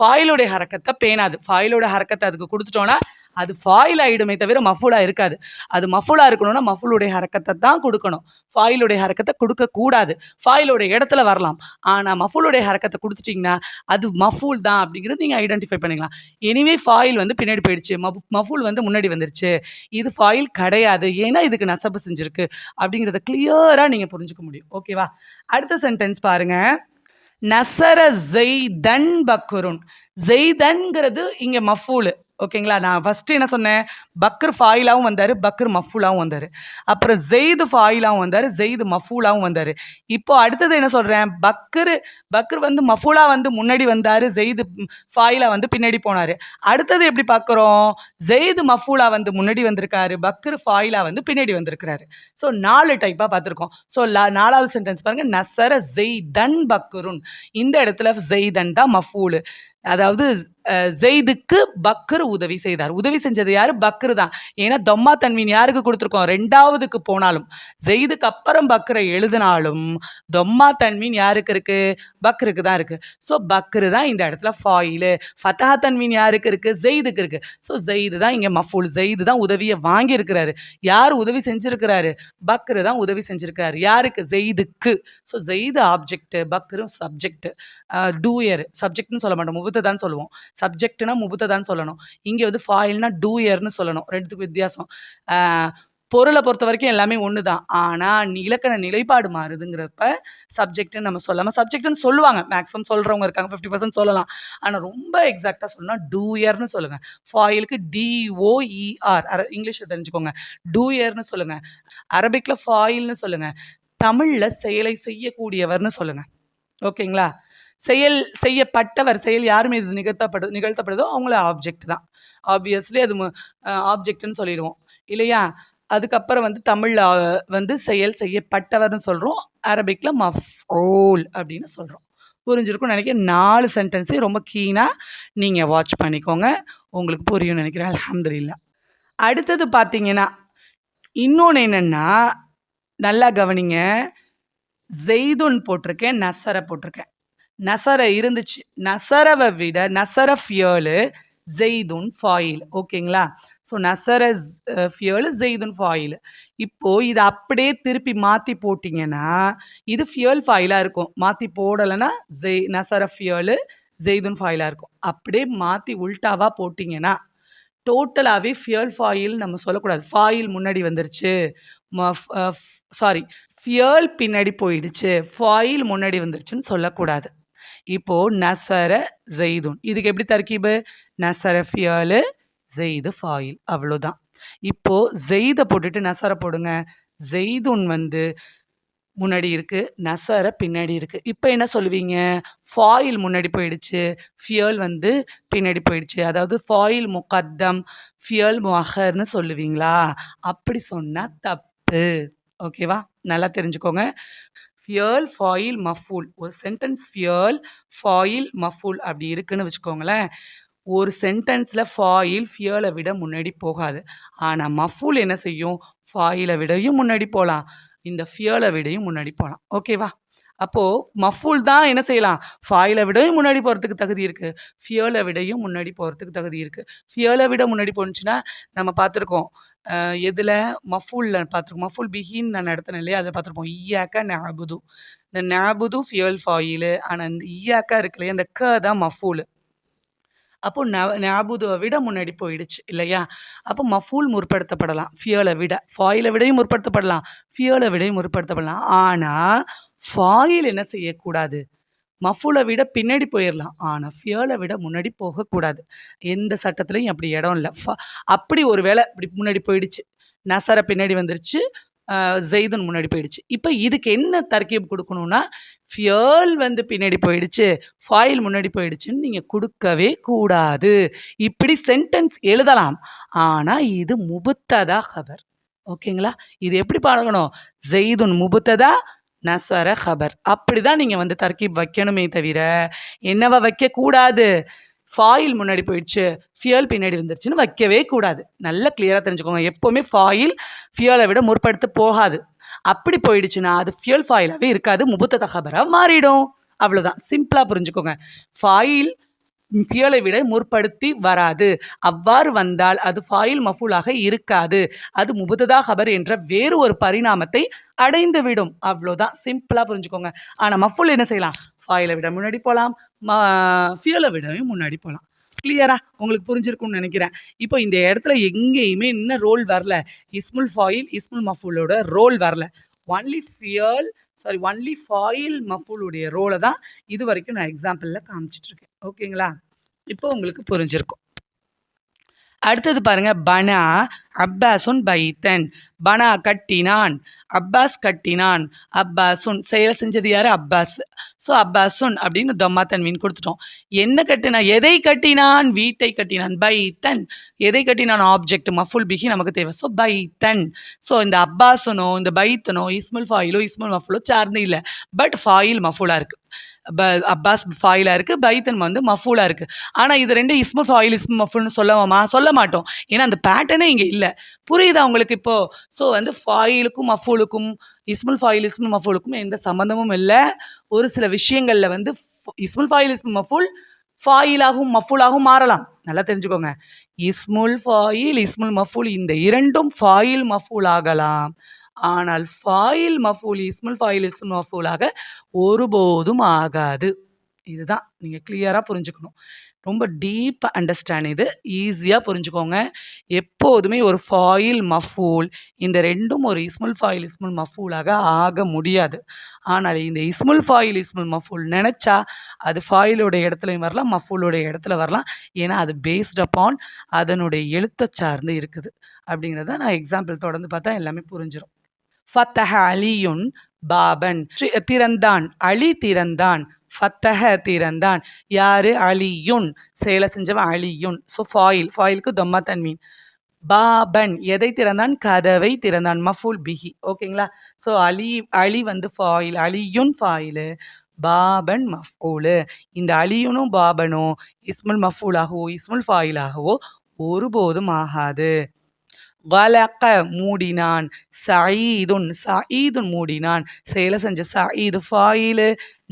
ஃபாயிலுடைய ஹரக்கத்தை பேணாது. ஃபாயிலோட ஹரக்கத்தை அதுக்கு கொடுத்துட்டோன்னா அது ஃபாயில் ஆகிடுமே தவிர மஃபூலாக இருக்காது. அது மஃபூலாக இருக்கணும்னா மஃபூலுடைய ஹரக்கத்தை தான் கொடுக்கணும். ஃபாயிலுடைய ஹரக்கத்தை கொடுக்கக்கூடாது. ஃபாயிலுடைய இடத்துல வரலாம், ஆனால் மஃபூலுடைய ஹரக்கத்தை கொடுத்துட்டிங்கன்னா அது மஃபூல் தான் அப்படிங்கிறது நீங்கள் ஐடென்டிஃபை பண்ணிக்கலாம். எனிவே ஃபாயில் வந்து பின்னாடி போயிடுச்சு, மஃபூல் வந்து முன்னாடி வந்துருச்சு, இது ஃபாயில் கிடையாது, ஏன்னா இதுக்கு நசபு செஞ்சுருக்கு அப்படிங்கிறத கிளியராக நீங்கள் புரிஞ்சுக்க முடியும். ஓகேவா? அடுத்த சென்டென்ஸ் பாருங்கள். நசர ஜெய்தன் பக்ருன். ஜெய்தன்கிறது இங்கே மஃபூல். ஓகேங்களா? நான் ஃபஸ்ட்டு என்ன சொன்னேன்? பக்ர் ஃபாயிலாகவும் வந்தார், பக்ர் மஃபூலாகவும் வந்தார். அப்புறம் ஜெய்து ஃபாயிலாகவும் வந்தார், ஜெய்து மஃபூலாகவும் வந்தார். இப்போ அடுத்தது என்ன சொல்கிறேன்? பக்ர் வந்து மஃபூலா வந்து முன்னாடி வந்தார், ஜெய்து ஃபாயிலா வந்து பின்னாடி போனார். அடுத்தது எப்படி பார்க்குறோம்? ஜெய்து மஃபூலா வந்து முன்னாடி வந்திருக்காரு, பக்ர் ஃபாயிலா வந்து பின்னாடி வந்திருக்கிறாரு. ஸோ 4 டைப்பாக பார்த்துருக்கோம். ஸோ 4வது சென்டென்ஸ் பாருங்கள். நசர ஜெய்தன் பக்ருன். இந்த இடத்துல ஜெய்தன் தான் மஃபூல். அதாவது ஜெய்துக்கு பக்ர் உதவி செய்தார். உதவி செஞ்சது யாரு? பக்ரு தான். ஏன்னா தொம்மா தன்வீன் யாருக்கு கொடுத்துருக்கோம்? 2வதுக்கு போனாலும், ஜெய்துக்கு அப்புறம் பக்ரை எழுதினாலும் தொம்மா தன்வீன் யாருக்கு இருக்கு? பக்ருக்கு தான் இருக்கு. ஸோ பக்ரு தான் இந்த இடத்துல ஃபாயிலு. ஃபத்ஹா தன்வீன் யாருக்கு இருக்கு? ஜெய்துக்கு இருக்கு. ஸோ ஜெய்து தான் இங்கே மஃபூல். ஜெய்து தான் உதவியை வாங்கியிருக்கிறாரு. யார் உதவி செஞ்சிருக்கிறாரு? பக்ரு தான் உதவி செஞ்சிருக்கிறாரு. யாருக்கு? ஜெய்துக்கு. ஸோ ஜெய்து ஆப்ஜெக்ட், பக்ரும் சப்ஜெக்ட். டூயர் சப்ஜெக்ட்னு சொல்ல மாட்டோம், முபுத்ததான்னு சொல்லுவோம். சப்ஜெக்ட்னா முபுத்ததான்னு சொல்லணும். இங்கே வந்து ஃபாயில்னா டூயர்னு சொல்லணும். ரெண்டுத்துக்கும் வித்தியாசம். பொருளை பொறுத்த வரைக்கும் எல்லாமே ஒன்று தான். ஆனால் இலக்கண நிலைப்பாடு மாறுதுங்கிறப்ப சப்ஜெக்ட்னு நம்ம சொல்லாமல் சப்ஜெக்ட்னு சொல்லுவாங்க. மேக்ஸிமம் சொல்கிறவங்க இருக்காங்க, 50% சொல்லலாம். ஆனால் ரொம்ப எக்ஸாக்டாக சொல்லணும்னா டூயர்னு சொல்லுங்கள். ஃபாயிலுக்கு DOER, இங்கிலீஷில் தெரிஞ்சுக்கோங்க. டூயர்னு சொல்லுங்கள். அரபிக்கில் ஃபாயில்னு சொல்லுங்கள். தமிழில் செயலை செய்யக்கூடியவர்னு சொல்லுங்கள். ஓகேங்களா? செய்யப்பட்டவர், செயல் யார் மீது நிகழ்த்தப்படுதோ அவங்கள ஆப்ஜெக்ட் தான். ஆப்வியஸ்லி அது ஆப்ஜெக்ட்னு சொல்லிடுவோம் இல்லையா? அதுக்கப்புறம் வந்து தமிழில் வந்து செயல் செய்யப்பட்டவர்னு சொல்கிறோம், அரபிக்கில் மஃபூல் அப்படின்னு சொல்கிறோம். புரிஞ்சிருக்கும்னு நினைக்கிறேன். 4 சென்டென்ஸையும் ரொம்ப கீனாக நீங்கள் வாட்ச் பண்ணிக்கோங்க, உங்களுக்கு புரியும்னு நினைக்கிறேன். அல்ஹம்துலில்லாஹ். அடுத்தது பார்த்தீங்கன்னா இன்னொன்று என்னென்னா, நல்லா கவனிங்க. ஜெய்துன் போட்டிருக்கேன், நசர போட்டிருக்கேன். நசர இருந்துச்சு, நசரவை விட நசர ஃபியலு, ஜெய்துன் ஃபாயில். ஓகேங்களா? ஸோ நசர ஃபியலு, ஜெய்துன் ஃபாயில். இப்போது இதை அப்படியே திருப்பி மாற்றி போட்டிங்கன்னா இது ஃபியல் ஃபாயிலாக இருக்கும். மாற்றி போடலைன்னா நசர ஃபியலு, ஜெய்துன் ஃபாயிலாக இருக்கும். அப்படியே மாற்றி உல்டாவாக போட்டிங்கன்னா டோட்டலாகவே ஃபியல் ஃபாயில் நம்ம சொல்லக்கூடாது. ஃபாயில் முன்னாடி வந்துருச்சு, சாரி ஃபியல் பின்னாடி போயிடுச்சு, ஃபாயில் முன்னாடி வந்துருச்சுன்னு சொல்லக்கூடாது. இப்போது நசர ஜெய்துன், இதுக்கு எப்படி தர்கீபு? நசர ஃபியலு, ஜெயிது ஃபாயில் அவ்வளோதான். இப்போ ஜெயித போட்டுட்டு நசர போடுங்க. ஜெயிதுன் வந்து முன்னாடி இருக்கு. நசர பின்னாடி இருக்கு. இப்ப என்ன சொல்லுவீங்க? ஃபாயில் முன்னாடி போயிடுச்சு. ஃபியல் வந்து பின்னாடி போயிடுச்சு. அதாவது ஃபாயில் முகத்தம், ஃபியல் முஅக்கர்ன்னு சொல்லுவீங்களா? அப்படி சொன்னா தப்பு. ஓகேவா? நல்லா தெரிஞ்சுக்கோங்க. ஃபியல், ஃபாயில், மஃபூல். ஒரு சென்டென்ஸ் ஃபியல், ஃபாயில், மஃபூல் அப்படி இருக்குன்னு வச்சுக்கோங்களேன். ஒரு சென்டென்ஸ்ல ஃபாயில் ஃபியல விட முன்னாடி போகாது. ஆனா மஃபூல் என்ன செய்யும்? ஃபாயில விடயும் முன்னாடி போலாம். இந்த ஃபியல விடயும் முன்னாடி போலாம். ஓகேவா? அப்போ மஃபூல் தான் என்ன செய்யலாம்? ஃபாயில விடயும் முன்னாடி போறதுக்கு தகுதி இருக்கு. ஃபியல விடயும் முன்னாடி போறதுக்கு தகுதி இருக்கு. ஃபியல விட முன்னாடி போணுச்சுன்னா, நம்ம பார்த்துருக்கோம். எதுல? மஃபூல்ல பார்த்துருக்கோம். மஃபூல் பிஹின்னு நான் நடத்தினேன் இல்லையா? அத பார்த்துருப்போம். இய்யாக்க நஅபுது. இந்த நஅபுது ஃபியல் ஃபாயிலு. ஆனா இந்த இய்யாக்க இருக்கு இல்லையா? இந்த தான் மஃபூலு. அப்போ நஅபுதுவ விட முன்னாடி போயிடுச்சு இல்லையா? அப்போ மஃபூல் முற்படுத்தப்படலாம். ஃபியல விட. ஃபாயில விடயும் முற்படுத்தப்படலாம். ஃபியல விடயும் முற்படுத்தப்படலாம். ஆனா, ஃபாயில் என்ன செய்யக்கூடாது? மஃபூல விட பின்னாடி போயிரலாம். ஆனா, ஃபியல விட முன்னாடி போகக்கூடாது. எந்த சட்டத்திலயும் அப்படி இடம் இல்ல. அப்படி ஒரு வேளை இப்படி முன்னாடி போயிடுச்சு. நசர பின்னாடி வந்துருச்சு. ஜெய்துன் முன்னாடி போயிடுச்சு. இப்ப இதுக்கு என்ன தர்கீப் குடுக்கணும்னா, ஃபியல் வந்து பின்னாடி போயிடுச்சு, ஃபாயில் முன்னாடி போயிடுச்சுன்னு நீங்க குடுக்கவே கூடாது. இப்படி சென்டென்ஸ் எழுதலாம். ஆனா, இது முபுத்ததா கபர். ஓகேங்களா? இது எப்படி பழகணும்? ஜெய்துன் முபுத்ததா, நஸர கபர். அப்படிதான் நீங்க வந்து தர்கீப் வைக்கணுமே தவிர, என்னவ வைக்கக்கூடாது? ஃபாயில் முன்னாடி போயிடுச்சு, ஃபியல் பின்னாடி வந்துருச்சுன்னு வைக்கவே கூடாது. நல்லா கிளியரா தெரிஞ்சுக்கோங்க. எப்பவுமே ஃபாயில் ஃபியல விட முற்படுத்த போகாது. அப்படி போயிடுச்சுன்னா, அது ஃபியல் ஃபாயிலாவே இருக்காது. முபத்தத கபரா மாறிடும். அவ்வளோதான். சிம்பிளா புரிஞ்சுக்கோங்க. ஃபாயில் ஃபியலை விட முற்படுத்தி வராது. அவ்வாறு வந்தால் அது ஃபாயில் மஃபூலாக இருக்காது. அது முபத்ததா கபர் என்ற வேறு ஒரு பரிணாமத்தை அடைந்துவிடும். அவ்வளோதான். சிம்பிளா புரிஞ்சுக்கோங்க. ஆனா மஃபூல் என்ன செய்யலாம்? ஃபாயில விட முன்னாடி போலாம். ஃபியல விடவும் முன்னாடி போலாம். கிளியரா? உங்களுக்கு புரிஞ்சிருக்கும்னு நெனைக்கிறேன். இப்போ இந்த இடத்துல எங்கேயுமே என்ன ரோல் வரல. இஸ்முல் ஃபாயில், இஸ்முல் மஃபூலோட ரோல் வரல. ஒன்லி ஃபாயில் மஃபூலுடைய ரோல தான் இதுவரைக்கும் நான் எக்ஸாம்பிள்ல காமிச்சிட்டு இருக்கேன். ஓகேங்களா? இப்போ உங்களுக்கு புரிஞ்சிருக்கும். அடுத்தது பாருங்க. பனா அப்பாசுன் பைத்தன். பனா கட்டினான், அப்பாஸ் கட்டினான். அப்பாசுன் செயல் செஞ்சது யாரு? அப்பாஸ். ஸோ அப்பாசுன் அப்படின்னு தொம்மா தன்வீன் கொடுத்துட்டோம். என்ன கட்டினான்? எதை கட்டினான்? வீட்டை கட்டினான். பைத்தன் எதை கட்டினான்? ஆப்ஜெக்ட் மஃபுல் பிஹி நமக்கு தேவை. ஸோ பைத்தன். ஸோ இந்த அப்பாசுனோ இந்த பைத்தனோ இஸ்முல் ஃபாயிலோ இஸ்முல் மஃபுலோ சார்ந்து இல்லை. பட் ஃபாயில் மஃபூலா இருக்கு. அப்பாஸ் ஃபாயிலா இருக்கு, பைத்தன் வந்து மஃபூலா இருக்கு. ஆனா இது 2 இஸ்மு ஃபாயில், இஸ்மு மஃபூல்னு சொல்லவோமா? சொல்ல மாட்டோம். ஏன்னா அந்த பேட்டர்னே இங்க இல்ல. புரியுதா உங்களுக்கு இப்போ? ஸோ வந்து ஃபாயிலுக்கும் மஃபூலுக்கும் இஸ்முல் ஃபாயில், இஸ்முல் மஃபூலுக்கும் எந்த சம்மந்தமும் இல்ல. ஒரு சில விஷயங்கள்ல வந்து இஸ்முல் ஃபாயில், இஸ்முல் மஃபூல் ஃபாயிலாகவும் மஃபூலாகவும் மாறலாம். நல்லா தெரிஞ்சுக்கோங்க. இஸ்முல் ஃபாயில், இஸ்முல் மஃபூல் இந்த 2ம் ஃபாயில் மஃபூல் ஆகலாம். ஆனால் ஃபாயில் மஃபூல், இஸ்முல் ஃபாயில், இஸ்முல் மஃபூலாக ஒருபோதும் ஆகாது. இதுதான் நீங்க கிளியரா புரிஞ்சுக்கணும். ரொம்ப டீப் அண்டர்ஸ்டாண்ட் இது. ஈஸியா புரிஞ்சுக்கோங்க. எப்போதுமே ஒரு ஃபாயில், மஃபூல் இந்த 2ம் ஒரு இஸ்முல் ஃபாயில், இஸ்முல் மஃபூலாக ஆக முடியாது. ஆனால் இந்த இஸ்முல் ஃபாயில், இஸ்முல் மஃபூல் நெனச்சா அது ஃபாயிலோட இடத்துலயும் வரலாம், மஃபூலோட இடத்துல வரலாம். ஏன்னா அது பேஸ்ட் அப்பான் அதனுடைய எழுத்த சார்ந்து இருக்குது. அப்படிங்கிறத நான் எக்ஸாம்பிள் தொடர்ந்து பார்த்தா எல்லாமே புரிஞ்சிரும். ஃபத்தஹ அலியுன் பாபன். திறந்தான். அலி திறந்தான். ஃபத்தஹ திறந்தான். யாரு? அலியுன். செயலை செஞ்சவன் அலியுன். ஸோ ஃபாயிலுக்கு தொம்மா தன்மீன். பாபன் எதை திறந்தான்? கதவை திறந்தான். மஃபூல் பிஹி. ஓகேங்களா? ஸோ அலி வந்து ஃபாயில். அலியுன் ஃபாயிலு. பாபன் மஃபூலு. இந்த அலியுனும் பாபனும் இஸ்முல் மஃபூலாகவோ இஸ்முல் ஃபாயிலாகவோ ஒருபோதும் ஆகாது. வலக மூடினான். சயீதுன் மூடினான். செயலை செஞ்ச சயீது ஃபாயிலு.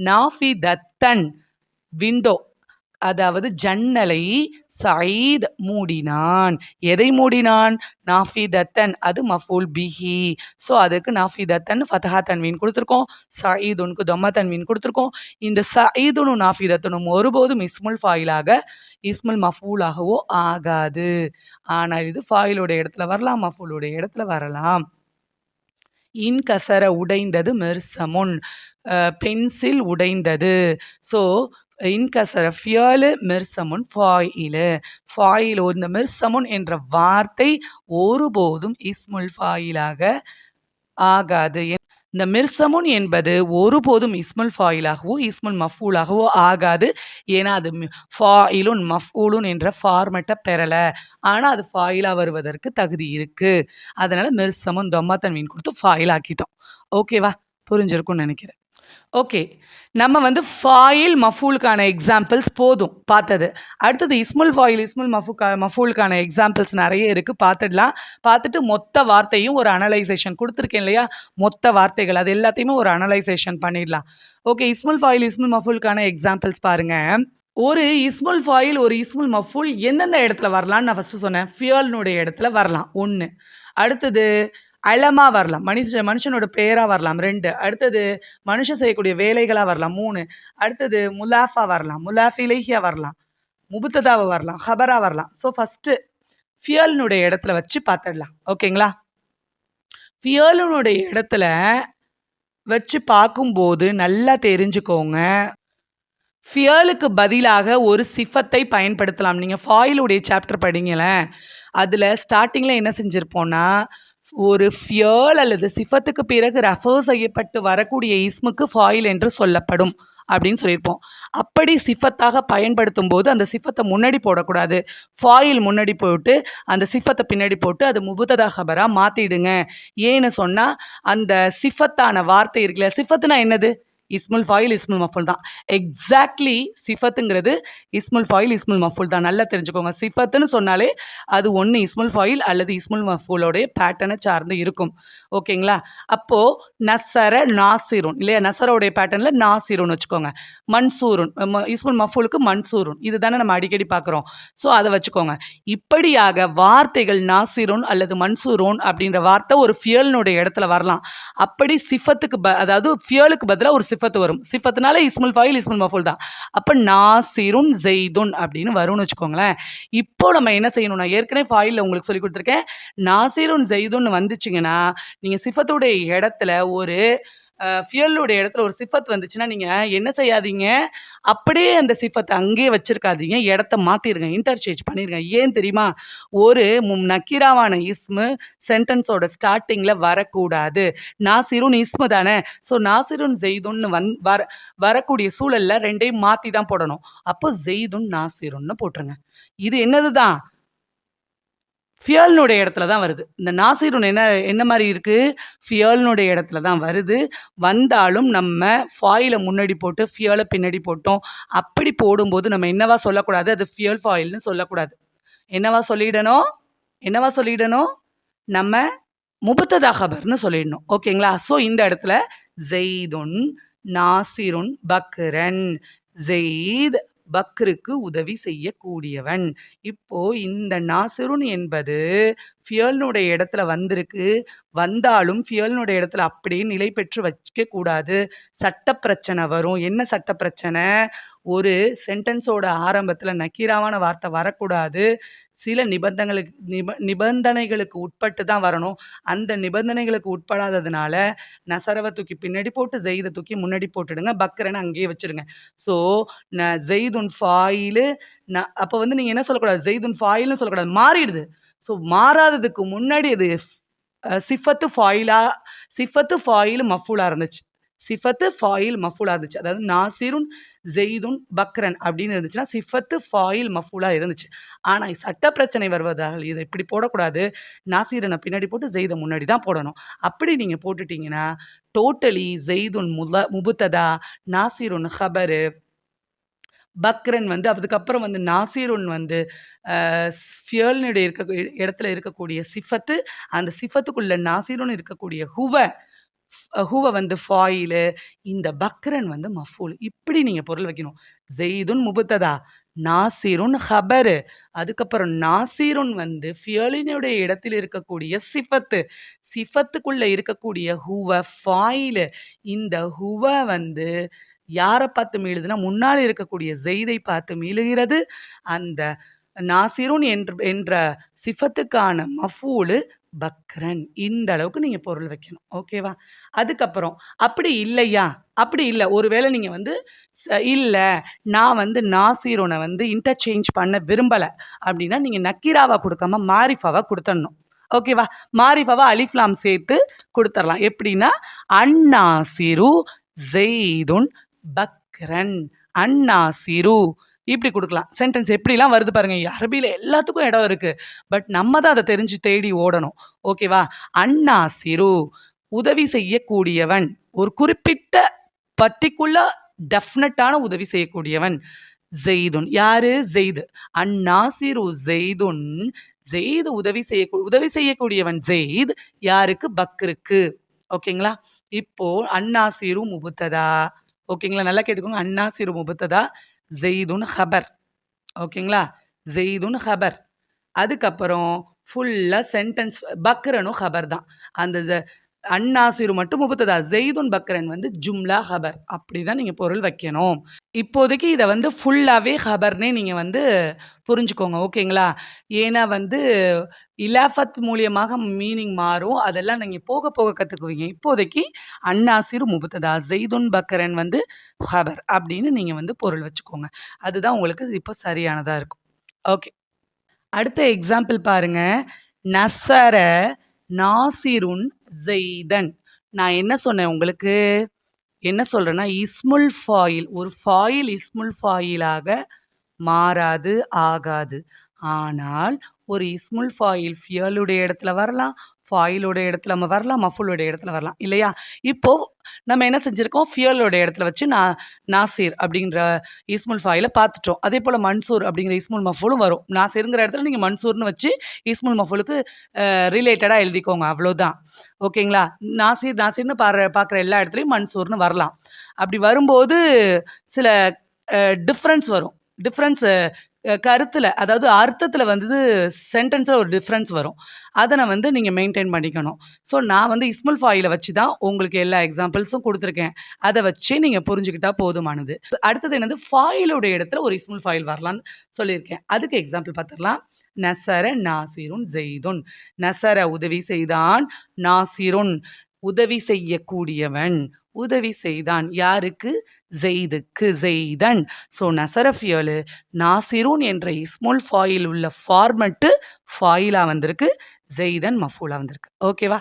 நாஃபிதத்தன் விண்டோ அதாவது ஜன்னலை சயீத் மூடினான். எதை மூடினான்? நாஃபிதத்தன். அது மஃபூல் பிஹி. ஸோ அதுக்கு நாஃபிதத்தன் ஃபதஹா தன்வீன் கொடுத்துருக்கோம். சயீதுனுக்கு தொம்மா தன்வீன் கொடுத்துருக்கோம். இந்த சயீதுனும் நாஃபிதத்தனும் ஒருபோதும் இஸ்முல் ஃபாயிலாக இஸ்முல் மஃபூலாகவோ ஆகாது. ஆனால் இது ஃபாயிலோட இடத்துல வரலாம், மஃபூலோட இடத்துல வரலாம். இன்கசர உடைந்தது மெர்சமுன். பென்சில் உடைந்தது. ஸோ இன்கசர ஃபியலு மிர்சமுன் ஃபாயிலு. ஃபாயிலு இந்த மிர்சமுன் என்ற வார்த்தை ஒருபோதும் இஸ்முல் ஃபாயிலாக ஆகாது. இந்த மிர்சமுன் என்பது ஒருபோதும் இஸ்முல் ஃபாயிலாகவோ, இஸ்முல் மஃபூலாகவோ ஆகாது. ஏன்னா, அது ஃபாயிலுன், மஃபூலுன் என்ற ஃபார்மட்ட பெறல. ஆனா, அது ஃபாயிலா வருவதற்கு தகுதி இருக்கு. அதனால மிர்சமுன் தொம்மா தன்வீன் குடுத்து ஃபாயில் ஆக்கிட்டோம். ஓகேவா? புரிஞ்சிருக்கும்னு நெனைக்கிறேன். ஓகே. நம்ம வந்து ஃபாயில், மஃபூலுக்கான எக்ஸாம்பிள்ஸ் போதும் பார்த்தது. அடுத்தது இஸ்முல் ஃபாயில், இஸ்முல் மஃபூலுக்கான எக்ஸாம்பிள்ஸ் நெறைய இருக்கு. பார்த்துடலாம். பார்த்துட்டு மொத்த வார்த்தையும் ஒரு அனலைசேஷன் குடுத்துருக்கேன் இல்லையா? மொத்த வார்த்தைகள் அது எல்லாத்தையுமே ஒரு அனலைசேஷன் பண்ணிடலாம். ஓகே. இஸ்முல் ஃபாயில், இஸ்முல் மஃபூலுக்கான எக்ஸாம்பிள்ஸ் பாருங்க. ஒரு இஸ்முல் ஃபாயில், ஒரு இஸ்முல் மஃபூல் எந்தெந்த இடத்துல வரலான்னு நான் ஃபர்ஸ்ட்டு சொன்னேன். ஃபியல்னுடைய இடத்துல வரலாம் 1. அடுத்தது அலமா வரலாம். மனுஷனோட பேரா வரலாம் 2. அடுத்தது மனுஷன் செய்யக்கூடிய வேலைகளா வரலாம் 3. அடுத்தது முலாஃபா வரலாம். முலாஃப் இலைஹியா வரலாம். முபுத்ததாவா வரலாம். ஹபரா வரலாம். ஸோ ஃபர்ஸ்ட்டு ஃபியல்னுடைய இடத்துல வச்சு பார்த்துடலாம். ஓகேங்களா? ஃபியலுனுடைய இடத்துல வச்சு பார்க்கும்போது நல்லா தெரிஞ்சுக்கோங்க. ஃபியலுக்கு பதிலாக ஒரு சிஃபத்தை பயன்படுத்தலாம். நீங்க ஃபாயிலுடைய சாப்டர் படிங்களேன். அதுல ஸ்டார்ட்டிங்ல என்ன செஞ்சிருப்போம்னா, ஒரு ஃபியல் அல்லது சிஃபத்துக்கு பிறகு ரெஃபர் செய்யப்பட்டு வரக்கூடிய இஸ்முக்கு ஃபாயில் என்று சொல்லப்படும் அப்படின்னு சொல்லியிருப்போம். அப்படி சிஃபத்தாக பயன்படுத்தும்போது அந்த சிஃபத்தை முன்னாடி போடக்கூடாது. ஃபாயில் முன்னாடி போட்டு அந்த சிஃபத்தை பின்னாடி போட்டு அது முபுத்ததா ஹபரா மாத்திடுங்க. ஏன்னு சொன்னா அந்த சிஃபத்தான வார்த்தை இருக்குல்ல, சிஃபத்துனா என்னது? இஸ்முல் ஃபாயில், இஸ்முல் மஃபூல் தான். எக்ஸாக்ட்லி சிஃபத்துங்கிறது இஸ்முல் ஃபாயில், இஸ்முல் மஃபூல் தான். நல்லா தெரிஞ்சுக்கோங்க. சிஃபத்துன்னு சொன்னாலே அது ஒண்ணு இஸ்முல் ஃபாயில் அல்லது இஸ்முல் மஃபூலோடைய பேட்டர்னை சார்ந்து இருக்கும். ஓகேங்களா? அப்போ நஸர, நாசிருன் இல்லையா? நஸரோடைய பேட்டர்ன்ல நாசிருன் வச்சுக்கோங்க. மன்சூருன் இஸ்முல் மஃபூலுக்கு மன்சூருன். இதுதானே நம்ம அடிக்கடி பார்க்குறோம். ஸோ அதை வச்சுக்கோங்க. இப்படியாக வார்த்தைகள் நாசிருன் அல்லது மன்சூரோன் அப்படின்ற வார்த்தை ஒரு ஃபியல்னுடைய இடத்துல வரலாம். அப்படி சிஃபத்துக்கு அதாவது ஃபியலுக்கு பதிலா ஒரு சிஃபத்து வரும். சிஃபத்துனால இஸ்முல் ஃபாயில், இஸ்முல் மஃபூல் தான். அப்ப நாசிருன் ஸெய்துன் அப்படின்னு வரும்னு வச்சுக்கோங்களேன். இப்போ நம்ம என்ன செய்யணும்? நான் ஏற்கனவே ஃபாயில்ல உங்களுக்கு சொல்லிக் குடுத்துருக்கேன். நாசிருன் ஸெய்துன்னு வந்துச்சுங்கன்னா, நீங்க சிஃபத்துடைய இடத்துல ஒரு ஃபியலுடைய இடத்துல ஒரு சிஃபத் வந்துச்சுன்னா, நீங்க என்ன செய்யாதீங்க, அப்படியே அந்த சிஃபத்த அங்கேயே வச்சிருக்காதீங்க. இடத்த மாத்திருங்க. இன்டர்சேஞ்ச் பண்ணிருங்க. ஏன் தெரியுமா? ஒரு நக்கீராவான இஸ்மு சென்டென்ஸோட ஸ்டார்ட்டிங்ல வரக்கூடாது. நாசிருன் இஸ்மு தானே. ஸோ நாசிருன் ஸெய்துன்னு வரக்கூடிய சூழல்ல 2யும் மாத்தி தான் போடணும். அப்போ ஸெய்துன் நாசிருன்னு போட்டுருங்க. இது என்னது தான்? ஃபியல்னுடைய இடத்துல தான் வருது. இந்த நாசிருன் என்ன மாரி இருக்கு? ஃபியல்னுடைய இடத்துல தான் வருது. வந்தாலும் நம்ம ஃபாயில முன்னாடி போட்டு, ஃபியல பின்னாடி போட்டோம். அப்படி போடும்போது நம்ம என்னவா சொல்லக்கூடாது? அது ஃபியல் ஃபாயில்ன்னு சொல்லக்கூடாது. என்னவா சொல்லிடணும்? என்னவா சொல்லிடணும்? நம்ம முபத்ததா ஹபர்ன்னு சொல்லிடணும். ஓகேங்களா? ஸோ இந்த இடத்துல ஸெய்துன், நாசிருன், பக்ரன். ஸெய்த் பக்ருக்கு உதவி செய்யக்கூடியவன். இப்போ இந்த நாசிருன் என்பது ஃபியல்னுடைய இடத்துல வந்திருக்கு. வந்தாலும் ஃபியல்னுடைய இடத்துல அப்படியே நிலை பெற்று வைக்கக்கூடாது. சட்ட பிரச்சனை வரும். என்ன சட்ட பிரச்சனை? ஒரு சென்டென்ஸோட ஆரம்பத்துல நக்கீராவான வார்த்தை வரக்கூடாது. சில நிபந்தனைகளுக்கு உட்பட்டு தான் வரணும். அந்த நிபந்தனைகளுக்கு உட்படாததுனால நஸரவ தூக்கி பின்னாடி போட்டு ஸெய்த தூக்கி முன்னாடி போட்டுடுங்க. பக்ரன அங்கேயே வச்சுருங்க. ஸோ ஸெய்துன் ஃபாயிலு அப்ப வந்து நீங்க என்ன சொல்லக்கூடாது? ஸெய்துன் ஃபாயில்ன்னு சொல்லக்கூடாது. மாறிடுது. ஸோ மாறாததுக்கு முன்னாடி அது சிஃபத்து ஃபாயிலா சிஃபத்து ஃபாயில் மஃபூலா இருந்துச்சு. சிஃபத்து ஃபாயில் மஃபூலா இருந்துச்சு. அதாவது நாசிருன், ஸெய்துன், பக்ரன் அப்படின்னு இருந்துச்சுன்னா, சிஃபத்து ஃபாயில் மஃபூலா இருந்துச்சு. ஆனா சட்ட பிரச்சனை வருவதால் இத இப்படி போடக்கூடாது. நாசிரன பின்னாடி போட்டு ஸெய்த முன்னாடி தான் போடணும். அப்படி நீங்க போட்டுட்டீங்கன்னா, டோட்டலி ஸெய்துன் முபுத்ததா, நாசிருன் ஹபரு, பக்ரன் வந்து அதுக்கப்புறம் வந்து நாசிருன் வந்து ஃபியல்னுடைய இடத்துல இருக்கக்கூடிய சிஃபத்து, அந்த சிஃபத்துக்குள்ள நாசிருன் இருக்கக்கூடிய ஹுவ வந்து ஃபாயிலு, இந்த பக்ரன் வந்து மஃபூல். இப்படி நீங்க பொருள் வைக்கணும். ஸெய்துன் முபத்ததா, நாசிருன் ஹபரு, அதுக்கப்புறம் நாசிருன் வந்து ஃபியலினுடைய இடத்தில் இருக்கக்கூடிய சிஃபத்து, சிஃபத்துக்குள்ள இருக்கக்கூடிய ஹுவ ஃபாயிலு. இந்த ஹுவ வந்து யார பார்த்து மீளுதுன்னா, முன்னால இருக்கக்கூடிய ஸெய்தை பார்த்து மீளுகிறது. அந்த நாசிருன் என்ற சிஃபத்துக்கான மஃபூலு பக்ரன். இந்த அளவுக்கு நீங்க பொருள் வைக்கணும். ஓகேவா? அதுக்கப்புறம் அப்படி இல்லையா? அப்படி இல்ல. ஒருவேளை நீங்க வந்து இல்ல நான் வந்து நாசிருன வந்து இன்டர்சேஞ்ச் பண்ண விரும்பல அப்படின்னா, நீங்க நக்கீராவா குடுக்காம மாரிஃபாவா குடுத்துடணும். ஓகேவா? மாரிஃபாவா அலிஃப் லாம் சேர்த்து குடுத்துறலாம். எப்படின்னா, அந்நாசிரு ஸெய்துன் பக்ரன். அந்நாசிரு இப்படி குடுக்கலாம். சென்டென்ஸ் எப்படிலாம் வருது பாருங்க. அரபில எல்லாத்துக்கும் இடம் இருக்கு. பட் நம்ம தான் அத தெரிஞ்சு தேடி ஓடணும். ஓகேவா? அந்நாசிரு உதவி செய்யக்கூடியவன். ஒரு குறிப்பிட்ட பர்ட்டிகுலர் டெஃபினட்டான உதவி செய்யக்கூடியவன். ஸெய்துன் யாரு? ஸெய்து. அந்நாசிரு ஸெய்துன் ஸெய்து உதவி செய்யக்கூடியவன் ஸெய்த் யாருக்கு? பக்ருக்கு. ஓகேங்களா? இப்போ அந்நாசிரு முபுத்ததா. ஓகேங்களா? நல்லா கேட்டுக்கோங்க. அந்நாசிரு முபுத்ததா, ஸெய்துன் ஹபர். ஓகேங்களா? ஸெய்துன் ஹபர். அதுக்கப்புறம் ஃபுல்லா சென்டென்ஸ் பக்ரனும் ஹபர் தான். அந்த அந்நாசிரு மட்டும் முபத்ததா. ஸெய்துன் பக்ரன் வந்து ஜும்லா ஹபர். அப்படிதான் நீங்க பொருள் வைக்கணும். இப்போதைக்கு இத வந்து ஃபுல்லாவே ஹபர்னே நீங்க வந்து புரிஞ்சுக்கோங்க. ஓகேங்களா? ஏன்னா வந்து இலாஃபத் மூலியமாக மீனிங் மாறும். அதெல்லாம் நீங்க போக போக கத்துக்குவீங்க. இப்போதைக்கு அந்நாசிரு முபத்ததா, ஸெய்துன் பக்ரன் வந்து ஹபர் அப்படின்னு நீங்க வந்து பொருள் வச்சுக்கோங்க. அதுதான் உங்களுக்கு இப்ப சரியானதா இருக்கும். ஓகே. அடுத்த எக்ஸாம்பிள் பாருங்க. நஸர நாசிருன் ஸெய்தன். நான் என்ன சொன்னேன் உங்களுக்கு? என்ன சொல்றேன்னா, இஸ்முல் ஃபாயில். ஒரு ஃபாயில் இஸ்முல் ஃபாயிலாக மாறாது, ஆகாது. ஆனால் ஒரு இஸ்முல் ஃபாயில் ஃபியலுடைய இடத்துல வரலாம், ஃபாயிலோட இடத்துல நம்ம வரலாம், மஃபூலோட இடத்துல வரலாம். இல்லையா? இப்போ நம்ம என்ன செஞ்சிருக்கோம்? ஃபியலோட இடத்துல வச்சு நாசிர் அப்படின்ற இஸ்முல் ஃபாயில பார்த்துட்டோம். அதேபோல மன்சூர் அப்படிங்கிற இஸ்முல் மஃபூலும் வரும். நாசிர்ங்கிற இடத்துல நீங்க மன்சூர்ன்னு வச்சு இஸ்முல் மஃபூலுக்கு ரிலேட்டடா எழுதிக்கோங்க. அவ்வளோதான். ஓகேங்களா? நாசிர்ன்னு பார்க்குற எல்லா இடத்துலயும் மன்சூர்ன்னு வரலாம். அப்படி வரும்போது சில டிஃபரன்ஸ் வரும். டிஃபரன்ஸ் கருத்துல, அதாவது அர்த்தத்துல வந்து சென்டென்ஸ்ல ஒரு டிஃபரன்ஸ் வரும். அத நான் வந்து நீங்க மெயின்டெயின் பண்ணிக்கணும். ஸோ நான் வந்து இஸ்முல் ஃபாயில வச்சு தான் உங்களுக்கு எல்லா எக்ஸாம்பிள்ஸும் குடுத்துருக்கேன். அத வச்சே நீங்க புரிஞ்சுக்கிட்டா போதுமானது. அடுத்தது என்னது? ஃபாயிலோட இடத்துல ஒரு இஸ்முல் ஃபாயில் வரலான்னு சொல்லியிருக்கேன். அதுக்கு எக்ஸாம்பிள் பார்த்துரலாம். நஸர நாசிருன் ஸெய்துன். நஸர உதவி செய்தான், நாசிருன் உதவி செய்யக்கூடியவன். உதவி செய்தான். யாருக்கு? ஸெய்துக்கு. ஸெய்தன். ஸோ நஸர ஃபியலு நாசிருன் என்ற இஸ்முல் ஃபாயில் உள்ள ஃபார்மட்டு ஃபாயிலா வந்திருக்கு. ஸெய்தன் மஃபூலா வந்திருக்கு. ஓகேவா?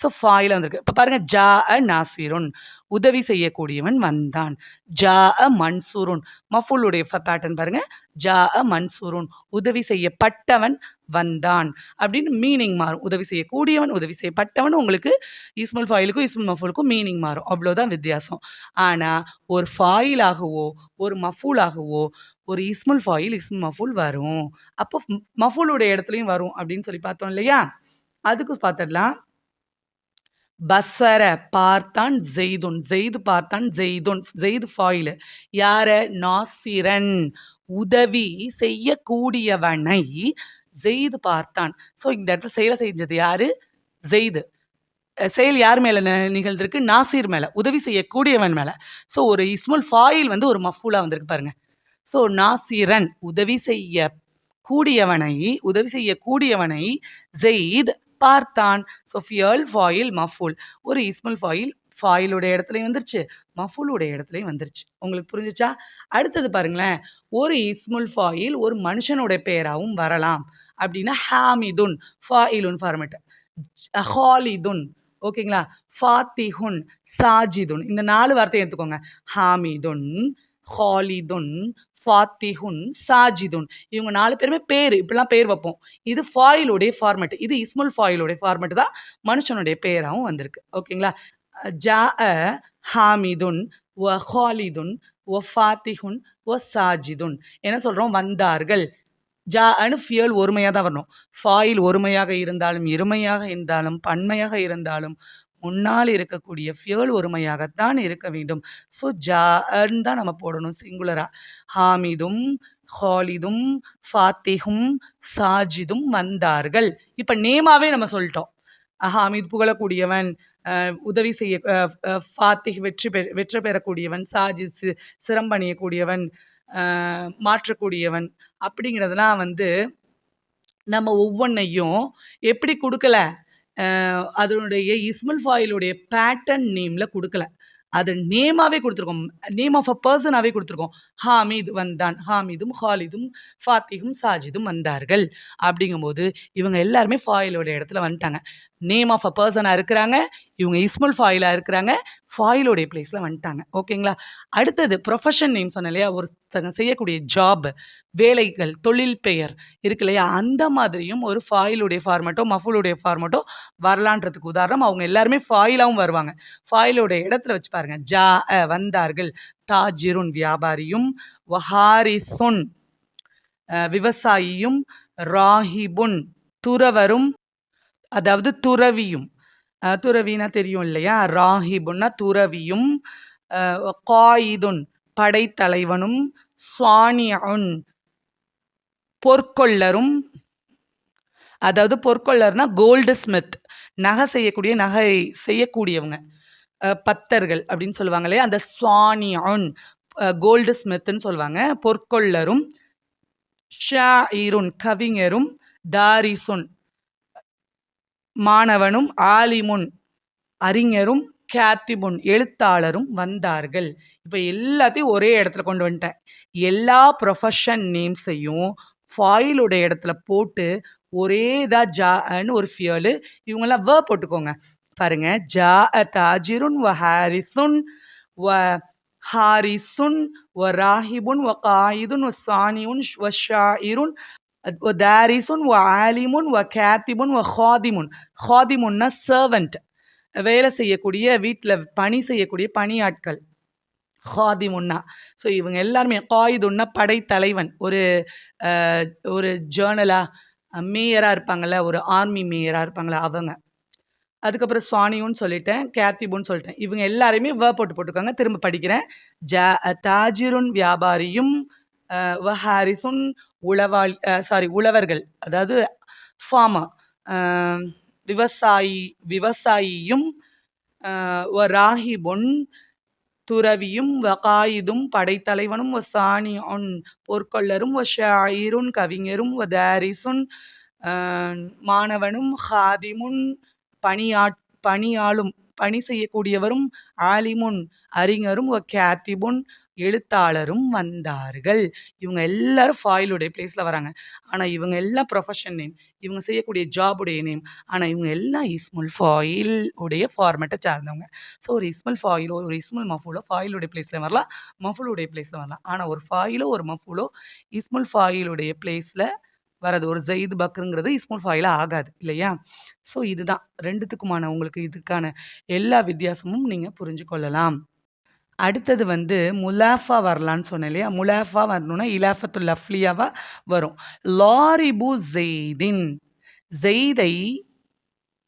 ஸோ ஃபாயிலா வந்திருக்கு. இப்ப பாருங்க. ஜாஅ நாசிருன் உதவி செய்யக்கூடியவன் வந்தான். ஜாஅ மன்சூருன் மஃபூலுடைய பேட்டர்ன் பாருங்க. ஜாஅ மன்சூருன் உதவி செய்யப்பட்டவன் வந்தான் அப்படின்னு மீனிங் மாறும். உதவி செய்யக்கூடியவன், உதவி செய்யப்பட்டவன் உங்களுக்கு இஸ்முல் ஃபாயிலுக்கும் இஸ்முல் மஃபூலுக்கும் மீனிங் மாறும். அவ்வளோதான் வித்தியாசம். ஆனா ஒரு ஃபாயிலாகவோ, ஒரு மஃபூலாகவோ ஒரு இஸ்முல் ஃபாயில், இஸ்முல் மஃபூல் வரும். அப்போ மஃபூலுடைய இடத்துலயும் வரும் அப்படின்னு சொல்லி பார்த்தோம் இல்லையா? அதுக்கு பார்த்துடலாம். பஸ்ஸர பார்த்தான் ஸெய்துன். ஸெய்து பார்த்தான் ஸெய்துன். ஸெய்து ஃபாயிலு. யார? நாசிரன் உதவி செய்யக்கூடியவனை ஸெய்து பார்த்தான். ஸோ இந்த இடத்துல செயல செஞ்சது யாரு? ஸெய்து. செயல் யார் மேல நிகழ்ந்திருக்கு? நாசிர் மேல. உதவி செய்யக்கூடியவன் மேல. ஸோ ஒரு இஸ்முல் ஃபாயில் வந்து ஒரு மஃபூலா வந்திருக்கு பாருங்க. ஸோ நாசிரன் உதவி செய்யக்கூடியவனை ஸெய்த் பார்த்தான். ஸோ ஃபியல், ஃபாயில், மஃபூல். ஒரு இஸ்முல் ஃபாயில் ஃபாயிலுடைய இடத்துலயும் வந்துருச்சு, மஃபூலுடைய இடத்துலயும் வந்துருச்சு. உங்களுக்கு புரிஞ்சுச்சா? அடுத்தது பாருங்களேன். ஒரு இஸ்முல் ஃபாயில் ஒரு மனுஷனுடைய பெயராவும் வரலாம். அப்படின்னா ஹாமிதுன் ஃபாயிலுன் ஃபார்மேட். ஹாலிதுன். ஓகேங்களா? ஃபாத்திஹுன், சாஜிதுன். இந்த 4 வார்த்தைய எடுத்துக்கோங்க. ஹாமிதுன், ஹாலிதுன், ஃபாத்திஹுன், சாஜிதுன். இவங்க 4 பேருமே பேரு. இப்படிலாம் பேர் வைப்போம். இது ஃபாயிலுடைய ஃபார்மேட். இது இஸ்முல் ஃபாயிலுடைய ஃபார்மேட் தான் மனுஷனுடைய பெயராவும் வந்திருக்கு. ஓகேங்களா? ஜாஅ ஹாமிதுன் வ ஹாலிதுன் வ ஃபாத்திஹுன் வ சாஜிதுன். என்ன சொல்றோம்? வந்தார்கள். ஜாஅன்னு ஃபியல் ஒருமையா தான் வரணும். ஃபாயில் ஒருமையாக இருந்தாலும், இருமையாக இருந்தாலும், பன்மையாக இருந்தாலும், முன்னால் இருக்கக்கூடிய ஃபியல் ஒருமையாகத்தான் இருக்க வேண்டும். ஸோ ஜாஅன்னு தான் நம்ம போடணும் சிங்குலரா. ஹாமிதும், ஹாலிதும், ஃபாத்திஹும், சாஜிதும் வந்தார்கள். இப்ப நேமாவே நம்ம சொல்லிட்டோம். ஹாமித் புகழக்கூடியவன், உதவி செய்ய ஃபாத்திஹ் வெற்றி பெறக்கூடியவன், சாஜித் சிரம்பணியக்கூடியவன், மாற்றக்கூடியவன் அப்படிங்கிறதெல்லாம் வந்து நம்ம ஒவ்வொன்னையும் எப்படி குடுக்கல? அதனுடைய இஸ்முல் ஃபாயிலுடைய பேட்டர்ன் நேம்ல குடுக்கல. அது நேமாவே குடுத்துருக்கோம். நேம் ஆஃப் அ பெர்சனாவே குடுத்துருக்கோம். ஹாமித் வந்தான். ஹாமிதும், ஹாலிதும், ஃபாத்திகும், சாஜிதும் வந்தார்கள். அப்படிங்கும்போது, இவங்க எல்லாருமே ஃபாயிலோட இடத்துல வந்துட்டாங்க. நேம் ஆஃப் அ பெர்சனா இருக்கிறாங்க. இவங்க இஸ்முல் ஃபாயிலா இருக்கிறாங்க. ஃபாயிலோடைய பிளேஸ்ல வந்துட்டாங்க. ஓகேங்களா? அடுத்தது ப்ரொஃபஷன் நேம் சொன்னேன் இல்லையா? ஒருத்தங்க செய்யக்கூடிய ஜாப், வேலைகள், தொழில் பெயர் இருக்கு இல்லையா? அந்த மாதிரியும் ஒரு ஃபாயிலுடைய ஃபார்மேட்டோ, மஃபூலுடைய ஃபார்மேட்டோ வரலான்றதுக்கு உதாரணம், அவங்க எல்லாருமே ஃபாயிலாவும் வருவாங்க. ஃபாயிலோட இடத்துல வச்சு பாருங்க. வந்தார்கள். தாஜிருன் வியாபாரியும், வஹாரிசுன் விவசாயியும், ராஹிபுன் துறவரும், அதாவது துறவியும். துறவினா தெரியும் இல்லையா? ராஹிபுன்னா துறவியும், காயிதுன் படைத்தலைவனும், சானியுன் பொற்கொள்ளரும், அதாவது பொற்கொள்ளர்னா கோல்டு ஸ்மித், நகை செய்யக்கூடியவங்க. பத்தர்கள் அப்படின்னு சொல்லுவாங்க இல்லையா? அந்த ஸ்வானியுன் கோல்டு ஸ்மித்ன்னு சொல்லுவாங்க. பொற்கொள்ளரும், ஷாயிருன் கவிஞரும், தாரிசுன் மாணவனும், ஆலிமுன் அறிஞரும், கேத்திபுன் எழுத்தாளரும் வந்தார்கள். இப்ப எல்லாத்தையும் ஒரே இடத்துல கொண்டு வந்துட்டேன். எல்லா ப்ரொஃபஷன் நேம்ஸையும் ஃபாயிலோட இடத்துல போட்டு ஒரே இதா ஜான்னு ஒரு ஃபியலு, இவங்கலாம் வேர்ப் போட்டுக்கோங்க. பாருங்க. தாஜிருன் வ ஹாரிசுன் வ ஹாரிசுன் வ ராஹிபுன் வ காயிதுன் வ சானியுன் வ ஷாயிருன் வ தாரிசுன் வ ஆலிமுன் வ கேத்திபுன் வ ஹாதிமுன். ஹாதிமுன்னா சர்வன்ட். வேலை செய்யக்கூடிய, வீட்ல பணி செய்யக்கூடிய பணியாட்கள். ஹாதிமுன்னா. ஸோ இவங்க எல்லாருமே, காயிதுன்னா படைத்தலைவன். அ ஒரு ஜர்னலா மேயரா இருப்பாங்கல்ல, ஒரு ஆர்மி மேயரா இருப்பாங்கல்ல அவங்க. அதுக்கப்புறம் ஸ்வானியுன்னு சொல்லிட்டேன், கேத்திபுன்னு சொல்லிட்டேன். இவங்க எல்லாரையுமே வேர்ப் போட்டுக்கோங்க. திரும்ப படிக்கிறேன். தாஜிருன் வியாபாரியும், ஹாரிசுன் உழவர்கள், அதாவது ஃபார்மர், அ விவசாயியும், ராஹிபுன் துறவியும், காயிதும் படைத்தலைவனும், சானியுன் பொற்கொள்ளரும், ஷாயிருன் கவிஞரும், தாரிசுன் மாணவனும், ஹாதிமுன் பணியாளும் பணி செய்யக்கூடியவரும், ஆலிமுன் அறிஞரும், கேத்திபுன் எழுத்தாளரும் வந்தார்கள். இவங்க எல்லாரும் ஃபாயிலுடைய பிளேஸ்ல வராங்க. ஆனா இவங்க எல்லாம் ப்ரொஃபஷன் நேம். இவங்க செய்யக்கூடிய ஜாபுடைய நேம். ஆனா இவங்க எல்லாம் இஸ்முல் ஃபாயில் உடைய ஃபார்மேட்ட சார்ந்தவங்க. ஸோ ஒரு இஸ்முல் ஃபாயிலோ, ஒரு இஸ்முல் மஃபூலோ ஃபாயிலுடைய பிளேஸ்ல வரலாம். மஃபூலுடைய பிளேஸ்ல வரலாம். ஆனா ஒரு ஃபாயிலோ, ஒரு மஃபூலோ இஸ்முல் ஃபாயிலுடைய பிளேஸ்ல வர்றது. ஒரு ஜெயித் பக்ருங்கிறது இஸ்முல் ஃபாயிலா ஆகாது இல்லையா? ஸோ இதுதான் 2த்துக்குமான உங்களுக்கு இதுக்கான எல்லா வித்தியாசமும் நீங்க புரிஞ்சு கொள்ளலாம். அடுத்தது வந்து முலாஃபா வரலான்னு சொன்னேன் இல்லையா? முலாஃபா வரணும்னா இலாஃபத்துல் லஃப்லியாவா வரும். லாரிபு ஜெய்தின், ஜெய்தை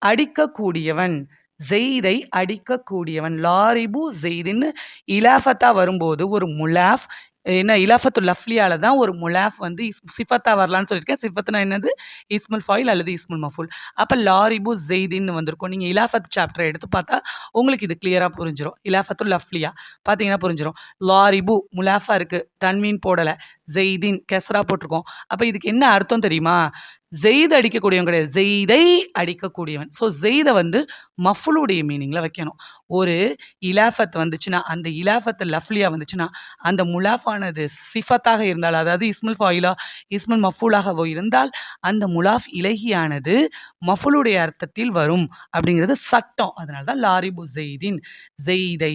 அடிக்கக்கூடியவன், ஜெய்தை அடிக்கக்கூடியவன். லாரிபு ஜெய்தின்னு இலாஃபத்தா வரும்போது ஒரு முலாஃப், என்ன இலாஃபத்துல் லஃப்லியால தான் ஒரு முலாஃப் வந்து சிஃபத்தா வரலான்னு சொல்லியிருக்கேன். சிஃபத்துனா என்னது? இஸ்முல் ஃபாயில் அல்லது இஸ்முல் மஃபூல். அப்ப லாரிபு ஜெய்தின்னு வந்திருக்கும். நீங்க இலாஃபத் சாப்டர எடுத்து பார்த்தா உங்களுக்கு இது கிளியரா புரிஞ்சிரும். இலாஃபத்துல் லஃப்லியா பார்த்தீங்கன்னா புரிஞ்சிரும். லாரிபு முலாஃபா இருக்கு. தன்வீன் போடல. ஜெய்தின் கெஸ்ரா போட்டிருக்கோம். அப்ப இதுக்கு என்ன அர்த்தம் தெரியுமா? ஜெயித் அடிக்கக்கூடியவன் கிடையாது. ஜெய்தை அடிக்கக்கூடியவன். ஸோ ஜெய்த வந்து மஃபூலுடைய மீனிங்ல வைக்கணும். ஒரு இலாஃபத் வந்துச்சுன்னா, அந்த இலாஃபத்து லஃப்லியா வந்துச்சுன்னா, அந்த முலாஃபானது சிஃபத்தாக இருந்தால், அதாவது இஸ்முல் ஃபாயிலா, இஸ்முல் மஃபூலாகவோ இருந்தால், அந்த முலாஃப் இலகியானது மஃபூலுடைய அர்த்தத்தில் வரும். அப்படிங்கிறது சட்டம். அதனால தான் லாரிபு ஜெய்தின், ஜெய்தை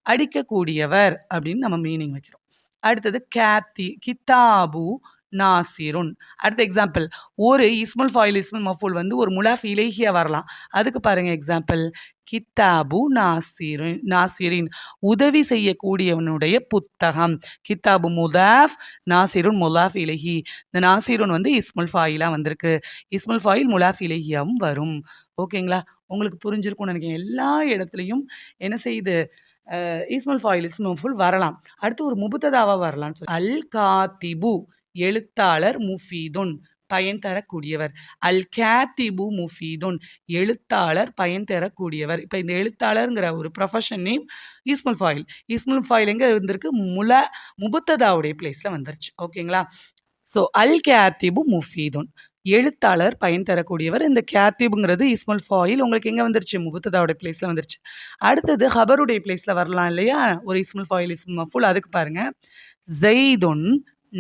அடிக்கக்கூடியவர் அப்படின்னு நம்ம மீனிங் வைக்கிறோம். அடுத்தது கித்தாபு நாசிருன். அடுத்த எக்ஸாம்பிள். ஒரு இஸ்முல் ஃபாயில், இஸ்முல் மஃபூல் வந்து ஒரு முலாஃப் இலைஹியா வரலாம். அதுக்கு பாருங்க எக்ஸாம்பிள். கித்தாபு நாசிரின் உதவி செய்யக்கூடியவனுடைய புத்தகம். கித்தாபு முதாஃப், நாசிருன் முலாஃப் இலைஹி. இந்த நாசிருன் வந்து இஸ்முல் ஃபாயிலா வந்திருக்கு. இஸ்முல் ஃபாயில் முலாஃப் இலைஹியாவும் வரும். ஓகேங்களா? உங்களுக்கு புரிஞ்சிருக்கும்னு நினைக்கிறேன். எல்லா இடத்துலயும் என்ன செய்யுது? இஸ்முல் ஃபாயில், இஸ்முல் மஃபூல் வரலாம். அடுத்து ஒரு முபுத்ததாவா வரலாம்னு சொல்லி. அல் காத்திபு எழுத்தாளர், முஃபீதுன் பயன் தரக்கூடியவர். அல் காத்திபு முஃபீதுன், எழுத்தாளர் பயன் தரக்கூடியவர். இப்ப இந்த எழுத்தாளர்ங்கிற ஒரு ப்ரொஃபஷன் நேம் இஸ்முல் ஃபாயில். இஸ்முல் ஃபாயில் எங்க இருந்திருக்கு? முபத்ததாவுடைய பிளேஸ்ல வந்துருச்சு. ஓகேங்களா? ஸோ அல் காத்திபு முஃபீதுன், எழுத்தாளர் பயன் தரக்கூடியவர். இந்த காத்திபுங்கிறது இஸ்முல் ஃபாயில் உங்களுக்கு எங்க வந்துருச்சு? முபத்ததாவோட பிளேஸ்ல வந்துருச்சு. அடுத்தது ஹபருடைய பிளேஸ்ல வரலாம் இல்லையா? ஒரு இஸ்முல் ஃபாயில், இஸ்முல் மஃபூல். அதுக்கு பாருங்க, ஸெய்துன்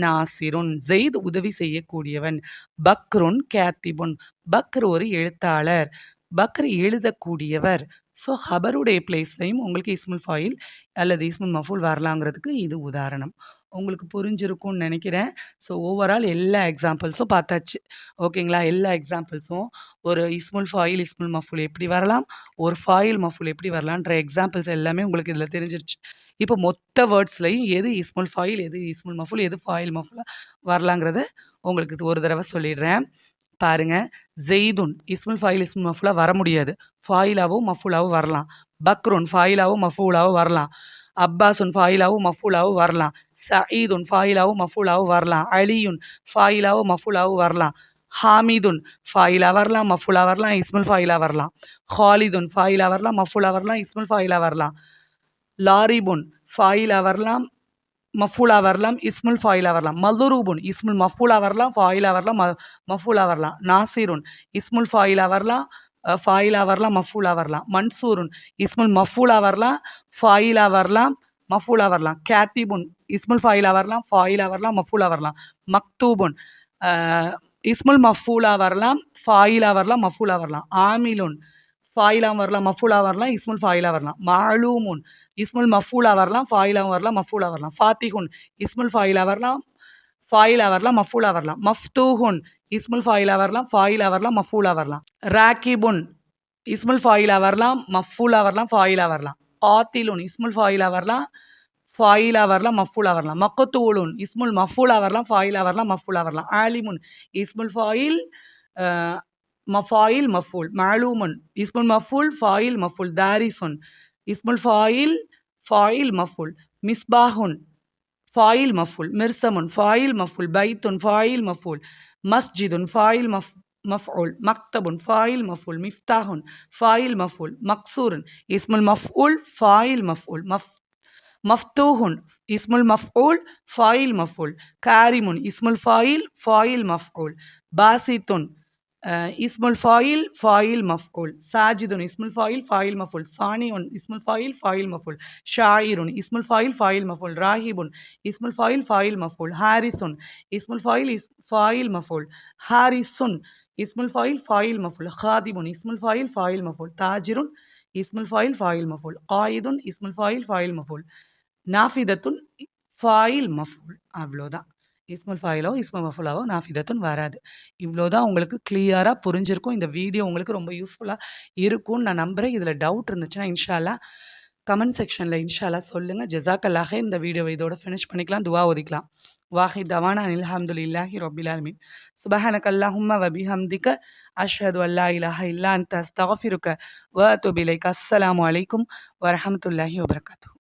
நாசிருன், ஸெய்த் உதவி செய்யக்கூடியவன். பக்ருன் காத்திபுன், பக்ர் ஒரு எழுத்தாளர், பக்ர் எழுதக்கூடியவர். ஸோ ஹபருடைய பிளேஸ்லயும் உங்களுக்கு இஸ்முல் ஃபாயில் அல்லது இஸ்முல் மஃபூல் வரலாங்கிறதுக்கு இது உதாரணம். உங்களுக்கு புரிஞ்சிருக்கும்னு நெனைக்கிறேன். ஸோ ஓவரால் எல்லா எக்ஸாம்பிள்ஸும் பார்த்தாச்சு. ஓகேங்களா? எல்லா எக்ஸாம்பிள்ஸும் ஒரு இஸ்முல் ஃபாயில், இஸ்முல் மஃபூல் எப்படி வரலாம், ஒரு ஃபாயில் மஃபூல் எப்படி வரலான்ற எக்ஸாம்பிள்ஸ் எல்லாமே உங்களுக்கு இதில தெரிஞ்சிருச்சு. இப்போ மொத்த வேர்ட்ஸ்லயும் எது இஸ்முல் ஃபாயில், எது இஸ்முல் மஃபூல், எது ஃபாயில் மஃபூலா வரலாங்கிறத உங்களுக்கு இது ஒரு தடவ சொல்லிடுறேன். பாருங்க, ஸெய்துன் இஸ்முல் ஃபாயில், இஸ்முல் மஃபூலா வர முடியாது. ஃபாயிலாவும் மஃபூலாவும் வரலாம். பக்ருன் ஃபாயிலாவும் மஃபூலாவும் வரலாம். அப்பாஸுன் ஃபாயிலாவும் மஃபூலாவும் வரலாம். சயீதுன் ஃபாயிலாவும் மஃபூலாவும் வரலாம். அலியுன் ஃபாயிலாவும் மஃபூலாவும் வரலாம். ஹாமிதுன் ஃபாயிலா வரலாம், மஃபூலா வரலாம், இஸ்முல் ஃபாயிலா வரலாம். ஹாலிதுன் ஃபாயிலா வரலாம், மஃபூலா வரலாம், இஸ்முல் ஃபாயிலா வரலாம். லாரிபுன் ஃபாயிலா வரலாம், மஃபூலா வரலாம், இஸ்முல் ஃபாயிலா வரலாம். மதுரூபுன் இஸ்முல் மஃபூலா வரலாம், ஃபாயிலா வரலாம், மஃபூலா வரலாம். நாசிருன் இஸ்முல் ஃபாயிலா வரலாம், ஃபாயிலா வரலாம், மஃபூலா வரலாம். மன்சூருன் இஸ்முல் மஃபூலா வரலாம், ஃபாயிலா வரலாம், மஃபூலா வரலாம். காத்திபுன் இஸ்முல் ஃபாயிலா வரலாம், ஃபாயிலா வரலாம், மஃபூலா வரலாம். மக்தூபுன் அ இஸ்முல் மஃபூலா வரலாம், ஃபாயிலா வரலாம், மஃபூலா வரலாம். ஆமிலுன் ஃபாயிலா வரலாம், மஃபூலா வரலாம், இஸ்முல் ஃபாயிலா வரலாம். மஅலூமுன் இஸ்முல் மஃபூலா வரலாம், ஃபாயிலாவும் வரலாம், மஃபூலா வரலாம். ஃபாத்திஹுன் இஸ்முல் ஃபாயிலா வரலாம், ஃபாயிலா வரலாம், மஃபூலா வரலாம். மஃப்தூஹுன் இஸ்முல் ஃபாயிலா வரலாம், ஃபாயிலா வரலாம், மஃபூலா வரலாம். ராக்கிபுன் இஸ்முல் ஃபாயிலா வரலாம், மஃபூலா வரலாம், ஃபாயிலா வரலாம். காத்திலுன் இஸ்முல் ஃபாயிலா வரலாம், ஃபாயிலா வரலாம், மஃபூலா வரலாம். மக்தூலுன் இஸ்முல் மஃபூலா வரலாம், ஃபாயிலா வரலாம், மஃபூலா வரலாம். ஆலிமுன் இஸ்முல் ஃபாயில், அ மஃபாயில், மஃபூல். மஅலூமுன் இஸ்முல் மஃபூல், ஃபாயில், மஃபூல். தாரிசுன் இஸ்முல் ஃபாயில், ஃபாயில், மஃபூல். மிஸ்பாஹுன் ஃபாயில், மஃபூல். மிர்சமுன் ஃபாயில், மஃபூல். பைத்துன் ஃபாயில், மஃபூல். மஸ்ஜிதுன் ஃபாயில், மஃபூல். மக்தபுன் ஃபாயில், மஃபூல். மிஃப்தாஹுன் ஃபாயில், மஃபூல். மக்சூருன் இஸ்முல் மஃபூல், ஃபாயில், மஃபூல். மஃப்தூஹுன் இஸ்முல் மஃபூல், ஃபாயில், மஃபூல். காரிமுன் இஸ்முல் ஃபாயில், ஃபாயில், மஃபூல். பாசித்துன் இஸ்முல் ஃபாயில், ஃபாயில், மஃபூல். சாஜிதுன் இஸ்முல் ஃபாயில், ஃபாயில், மஃபூல். சானியுன் இஸ்முல் ஃபாயில், ஃபாயில், மஃபூல். ஷாயிருன் இஸ்முல் ஃபாயில், ஃபாயில், மஃபூல். ராஹிபுன் இஸ்முல் ஃபாயில், ஃபாயில், மஃபூல். ஹாரிசுன் இஸ்முல் ஃபாயில், ஃபாயில், மஃபூல். ஹாரிசுன் இஸ்முல் ஃபாயில், ஃபாயில், மஃபூல். ஹாதிமுன் இஸ்முல் ஃபாயில், ஃபாயில், மஃபூல். தாஜிருன் இஸ்முல் ஃபாயில், ஃபாயில், மஃபூல். காயிதுன் இஸ்முல் ஃபாயில், ஃபாயில், மஃபூல். நாஃபிதத்துன் ஃபாயில், மஃபூல். அவ்வளோதான். இஸ்முல் ஃபாயிலோ, இஸ்முல் மஃபூலாவோ நாஃபிதத்துன் வராது. இவ்வளோதான். உங்களுக்கு கிளியரா புரிஞ்சிருக்கும். இந்த வீடியோ உங்களுக்கு ரொம்ப யூஸ்ஃபுல்லா இருக்கும்னு நான் நம்புறேன். இதில டவுட் இருந்துச்சுன்னா இன்ஷா அல்லாஹ் கமெண்ட் செக்ஷன்ல இன்ஷா அல்லாஹ் சொல்லுங்க. ஜஸாக்கல்லாஹ் ஹைர். இந்த வீடியோவ இதோட ஃபினிஷ் பண்ணிக்கலாம். துஆ ஓதிக்கலாம். வாஹிர் தவானா அனில் ஹம்துலில்லாஹி ரப்பில் ஆலமீன். சுப்ஹானக அல்லாஹும்ம வ பிஹம்திக அஷ்ஹது அன் லா இலாஹ இல்லா அன்த அஸ்தக்ஃபிருக வ அத்தூபு இலைக். அஸ்ஸலாமு அலைக்கும் வ ரஹ்மத்துல்லாஹி வ பரகாத்துஹு.